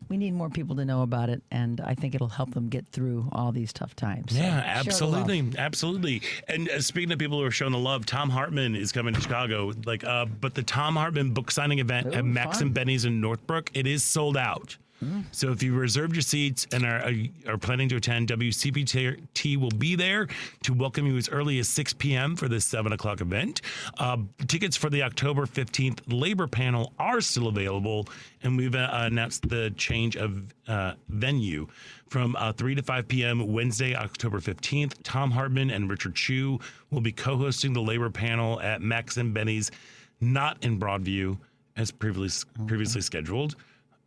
we need more people to know about it, and I think it'll help them get through all these tough times. So, Yeah, share the love. absolutely. And speaking of people who are showing the love, Tom Hartman is coming to Chicago. But the Tom Hartman book signing event at Max and Benny's in Northbrook, it is sold out. So if you reserved your seats and are planning to attend, WCPT will be there to welcome you as early as 6 p.m. for this 7 o'clock event. Tickets for the October 15th Labor Panel are still available, and we've announced the change of venue from 3 to 5 p.m. Wednesday, October 15th. Tom Hartman and Richard Chu will be co-hosting the Labor Panel at Max and Benny's, not in Broadview, as previously scheduled,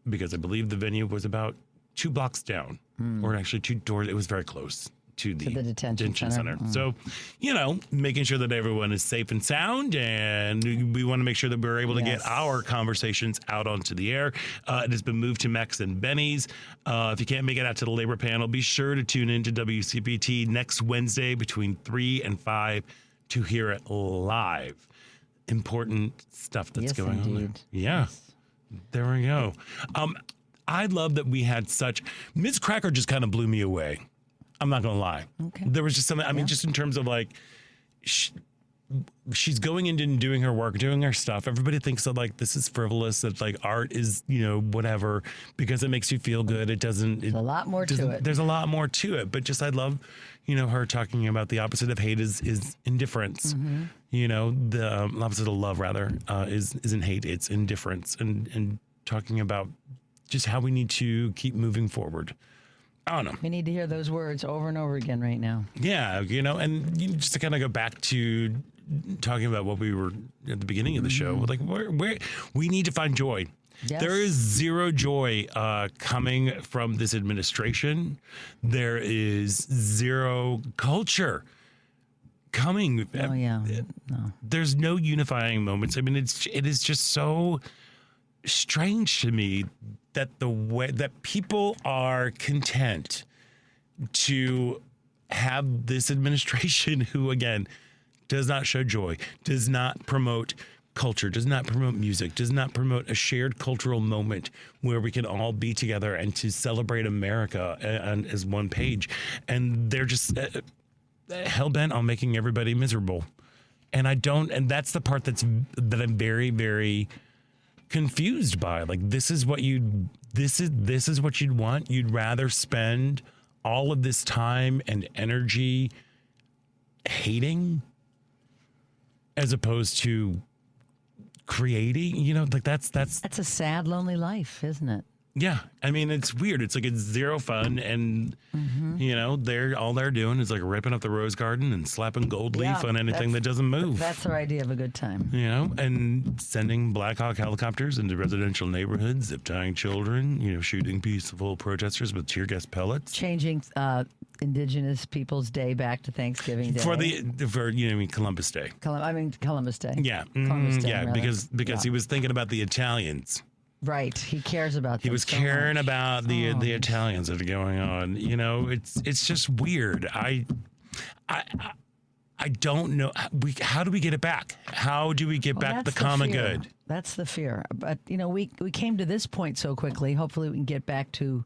because I believe the venue was about 2 blocks down, or actually 2 doors. It was very close to the detention center. So, making sure that everyone is safe and sound, and we want to make sure that we're able to get our conversations out onto the air. It has been moved to Max and Benny's. If you can't make it out to the Labor Panel, be sure to tune in to WCPT next Wednesday between 3 and 5 to hear it live. Important stuff that's going on there. Yeah. Yes. There we go. I love that we had Ms. Cracker just kind of blew me away. I'm not going to lie. Okay. There was just something, just in terms of she's going in and doing her work, doing her stuff. Everybody thinks that like this is frivolous, that like art is, whatever, because it makes you feel good. It doesn't. There's a lot more to it. There's a lot more to it. But just I love, her talking about the opposite of hate is indifference. The opposite of love rather isn't hate. It's indifference, and talking about just how we need to keep moving forward. I don't know. We need to hear those words over and over again right now. Yeah, and just to kind of go back to talking about what we were at the beginning of the show, like where we need to find joy. Yes. There is zero joy coming from this administration. There is zero culture coming. Oh yeah. No. There's no unifying moments. I mean, it is just so strange to me that the way that people are content to have this administration who, again, does not show joy, does not promote culture, does not promote music, does not promote a shared cultural moment where we can all be together and to celebrate America as one page. And they're just hell-bent on making everybody miserable. And that's the part that I'm very, very confused by. Like, this is what you'd want. You'd rather spend all of this time and energy hating as opposed to creating, like that's a sad, lonely life, isn't it? Yeah. I mean, it's weird. It's like it's zero fun. And, they're doing is like ripping up the rose garden and slapping gold leaf on anything that doesn't move. That's their idea of a good time. And sending Black Hawk helicopters into residential neighborhoods, zip tying children, shooting peaceful protesters with tear gas pellets. Changing Indigenous Peoples Day back to Thanksgiving Day. For Columbus Day. Columbus Day. Yeah. Columbus Day, yeah, rather. because he was thinking about the Italians. Right. He cares about them. He was so caring much. about the Italians that are going on. It's just weird. I don't know. How do we get it back? How do we get back the common good? That's the fear. But we came to this point so quickly. Hopefully we can get back to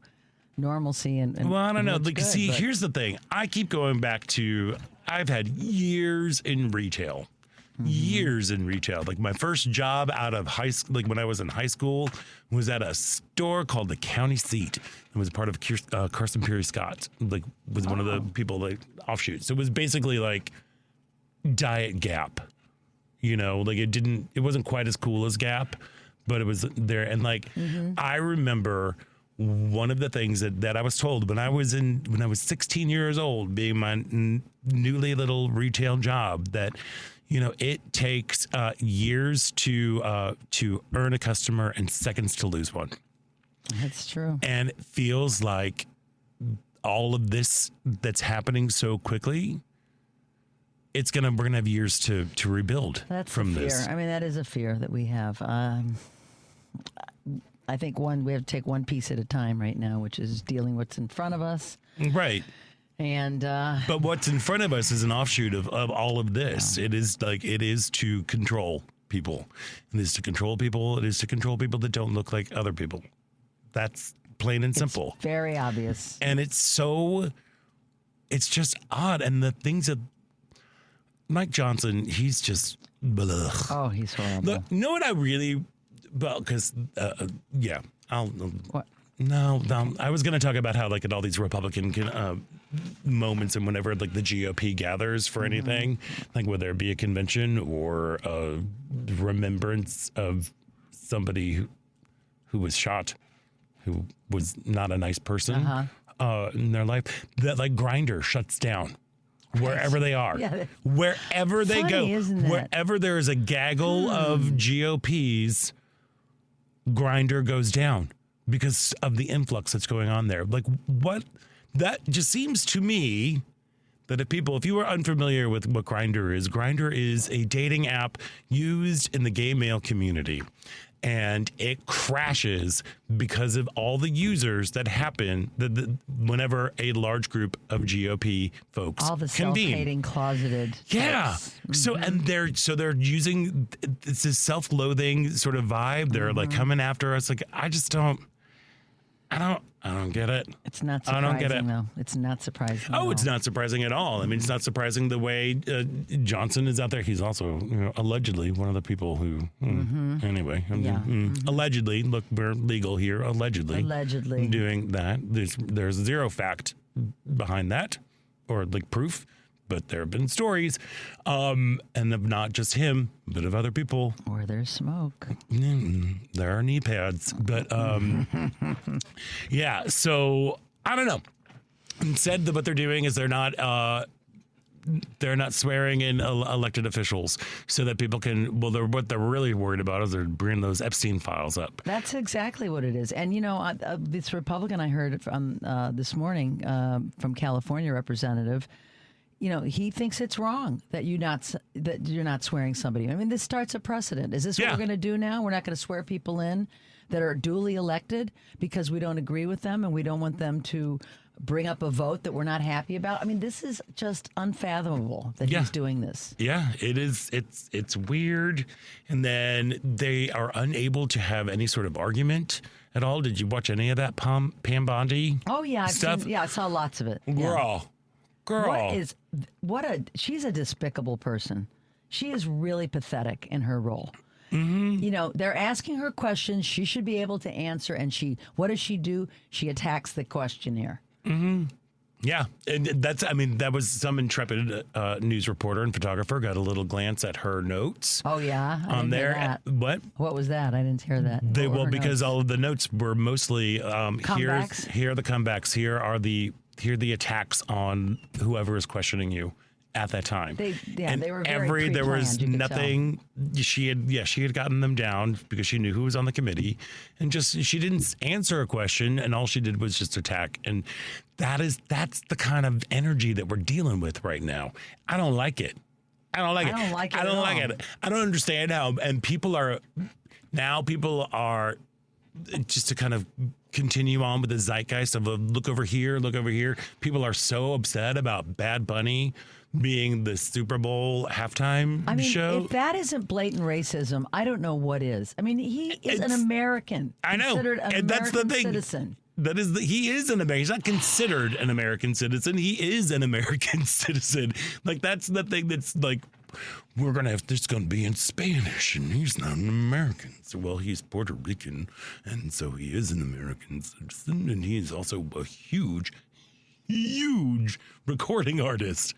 normalcy and well, I don't know. Like, good, here's the thing. I keep going back to I've had years in retail. Years in retail. Like my first job out of high school, like when I was in high school, was at a store called the County Seat. It was part of Carson Peary Scott, like was one of the people like offshoots. So it was basically like Diet Gap, like it wasn't quite as cool as Gap, but it was there. And like, I remember one of the things that I was told when I was 16 years old, being my newly little retail job, that it takes years to earn a customer and seconds to lose one. That's true. And it feels like all of this that's happening so quickly, we're gonna have years to rebuild. That's from the fear. this. I mean, that is a fear that we have. I think we have to take one piece at a time right now, which is dealing what's in front of us. Right. And but what's in front of us is an offshoot of all of this. It is to control people. It is to control people. It is to control people that don't look like other people. That's plain and simple. It's very obvious. And it's just odd. And the things that Mike Johnson, he's just blah. Oh, he's horrible. Look, you know what I really, because What? No, I was going to talk about how like at all these Republican moments and whenever like the GOP gathers for anything, like whether it be a convention or a remembrance of somebody who was shot, who was not a nice person in their life, that like Grindr shuts down. Wherever they are, wherever they go, wherever there is a gaggle of GOPs, Grindr goes down because of the influx that's going on there. Like what? That just seems to me that if you are unfamiliar with what Grindr is a dating app used in the gay male community. And it crashes because of all the users that happen whenever a large group of GOP folks all the convene. Self-hating, closeted. Yeah. Folks. So and they're using it's this self-loathing sort of vibe. They're like coming after us. Like I just don't. I don't get it. It's not I surprising, don't get it. though. It's not surprising. Oh, it's not surprising at all. I mean, it's not surprising the way Johnson is out there. He's also, allegedly one of the people who, anyway, allegedly, look, we're legal here, allegedly doing that. There's zero fact behind that or like proof, but there have been stories, and of not just him, but of other people. Where there's smoke. There are knee pads, but yeah. So I don't know. Instead, what they're doing is they're not swearing in elected officials so that people can. Well, what they're really worried about is they're bringing those Epstein files up. That's exactly what it is. And this Republican I heard from this morning from California representative. He thinks it's wrong that you're not swearing somebody. I mean, this starts a precedent. Is this what we're going to do now? We're not going to swear people in that are duly elected because we don't agree with them and we don't want them to bring up a vote that we're not happy about. I mean, this is just unfathomable that he's doing this. Yeah, it is. It's weird. And then they are unable to have any sort of argument at all. Did you watch any of that Pam Bondi? Oh, yeah. stuff? I saw lots of it. Girl. She's a despicable person. She is really pathetic in her role. They're asking her questions. She should be able to answer. And what does she do? She attacks the questionnaire. Yeah. And that was some intrepid news reporter and photographer got a little glance at her notes. Oh, yeah. On there. What was that? I didn't hear that. Because all of the notes were mostly comebacks. Here are the comebacks. Here are the attacks on whoever is questioning you at that time. They were very there was pre-planned, nothing. She had gotten them down because she knew who was on the committee, and she didn't answer a question, and all she did was just attack. And that's the kind of energy that we're dealing with right now. I don't like it. I don't like it. I don't understand how. And people are just to kind of continue on with the zeitgeist of look over here. People are so upset about Bad Bunny being the Super Bowl halftime show. If that isn't blatant racism, I don't know what is. I mean, he is an American. I know. Considered an American that's the thing. Citizen. He is an American. He's not considered an American citizen. He is an American citizen. Like, that's the thing that's like, there's going to be in Spanish, and he's not an American. So, well, he's Puerto Rican, and so he is an American citizen, and he is also a huge recording artist.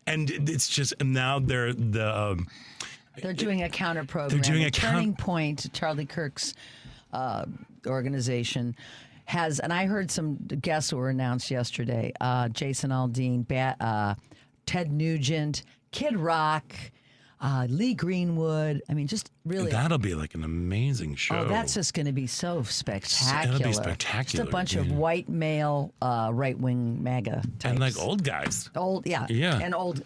And it's just, and now they're doing a counter program. They're doing a Turning Point, Charlie Kirk's organization has, and I heard some guests who were announced yesterday: Jason Aldean, Ted Nugent, Kid Rock, Lee Greenwood. I mean, just really. That'll be like an amazing show. Oh, that's just going to to be so spectacular. It'll be spectacular. Just a bunch of white male, right-wing MAGA types. And like old guys. Yeah. And old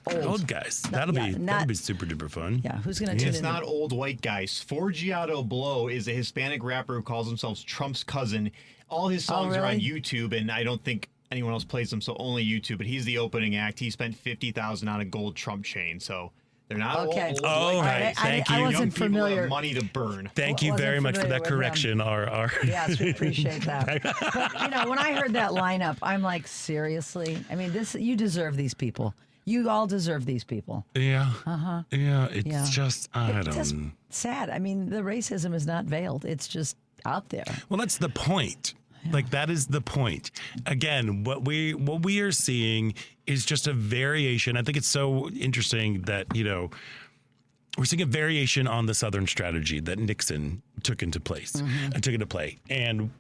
guys. That'll be super duper fun. Yeah. Who's going to tune in? It's not old white guys. Forgiato Blow is a Hispanic rapper who calls himself Trump's cousin. All his songs are on YouTube, and I don't think anyone else plays them, so only YouTube. But he's the opening act. He spent $50,000 on a gold Trump chain, so they're not old white guys. Thank you. I wasn't familiar. Have money to burn. Thank you very much for that correction. Yes, we appreciate that. But, when I heard that lineup, I'm like, seriously? I mean, you deserve these people. You all deserve these people. Yeah. Yeah, it's just, It's just sad. I mean, the racism is not veiled. It's just out there. Well, that's the point. Like, that is the point. Again, what we are seeing is just a variation. I think it's so interesting that, we're seeing a variation on the Southern strategy that Nixon took into play. And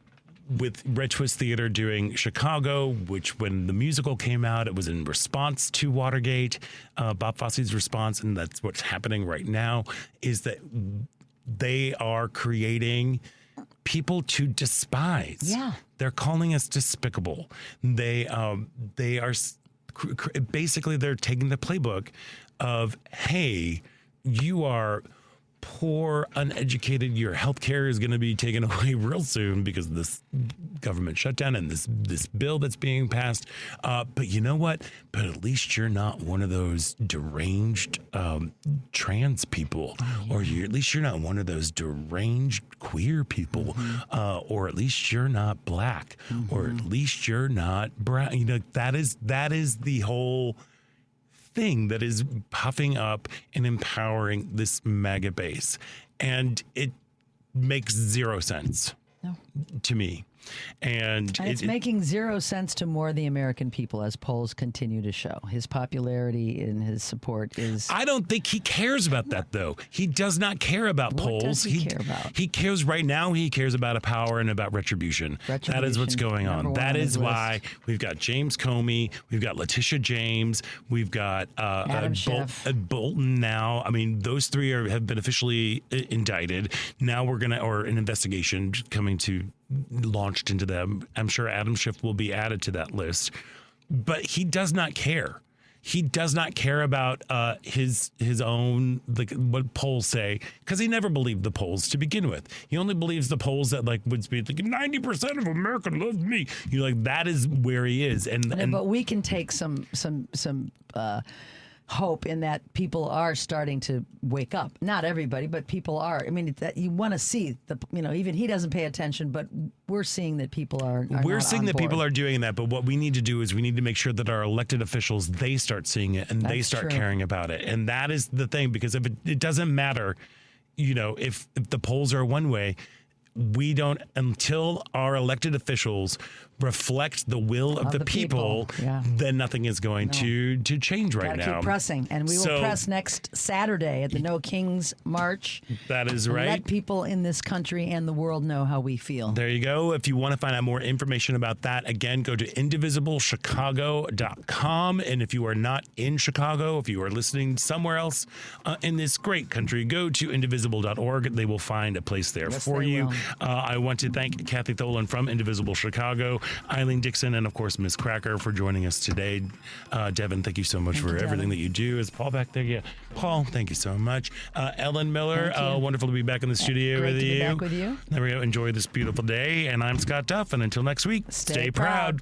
with Red Twist Theater doing Chicago, which when the musical came out, it was in response to Watergate, Bob Fosse's response, and that's what's happening right now, is that they are creating people to despise. Yeah. They're calling us despicable. They are basically, they're taking the playbook of, hey, you are poor, uneducated. Your health care is going to be taken away real soon because of this government shutdown and this bill that's being passed. But you know what? But at least you're not one of those deranged trans people, or at least you're not one of those deranged queer people, or at least you're not black, or at least you're not brown. You know, that is the whole thing that is puffing up and empowering this MAGA base. And it makes zero sense to me. And it's making zero sense to more of the American people, as polls continue to show. His popularity and his support is... I don't think he cares about that, though. He does not care about polls. What does he care about? He cares right now. He cares about a power and about retribution. That is what's going on. That is why we've got James Comey. We've got Letitia James. We've got Bolton now. I mean, those three have been officially indicted. Now we're going to, or an investigation coming to launched into them. I'm sure Adam Schiff will be added to that list, but he does not care. He does not care about his own, like what polls say, because he never believed the polls to begin with. He only believes the polls that like would be like 90% of America loves me. You know, like that is where he is, but we can take some hope in that people are starting to wake up. Not everybody, but people are. I mean, you want to see even he doesn't pay attention, but we're seeing that people are we're seeing that people are doing that. But what we need to do is we need to make sure that our elected officials, they start seeing it and they start caring about it. And that is the thing, because if it doesn't matter, if the polls are one way, we don't, until our elected officials reflect the will of the people. Then nothing is going to change right now. Keep pressing, and we will press next Saturday at the No Kings March. That is right. Let people in this country and the world know how we feel. There you go. If you want to find out more information about that, again, go to indivisiblechicago.com. And if you are not in Chicago, if you are listening somewhere else in this great country, go to indivisible.org. They will find a place there for you. I want to thank Kathy Tholen from Indivisible Chicago, Eileen Dixon, and of course Ms. Cracker for joining us today. Devin, thank you so much for everything that you do. Is Paul back there? Yeah, Paul, thank you so much. Ellen Miller, wonderful to be back in the studio with you. Great to be back with you. There we go. Enjoy this beautiful day, and I'm Scott Duff. And until next week, stay proud.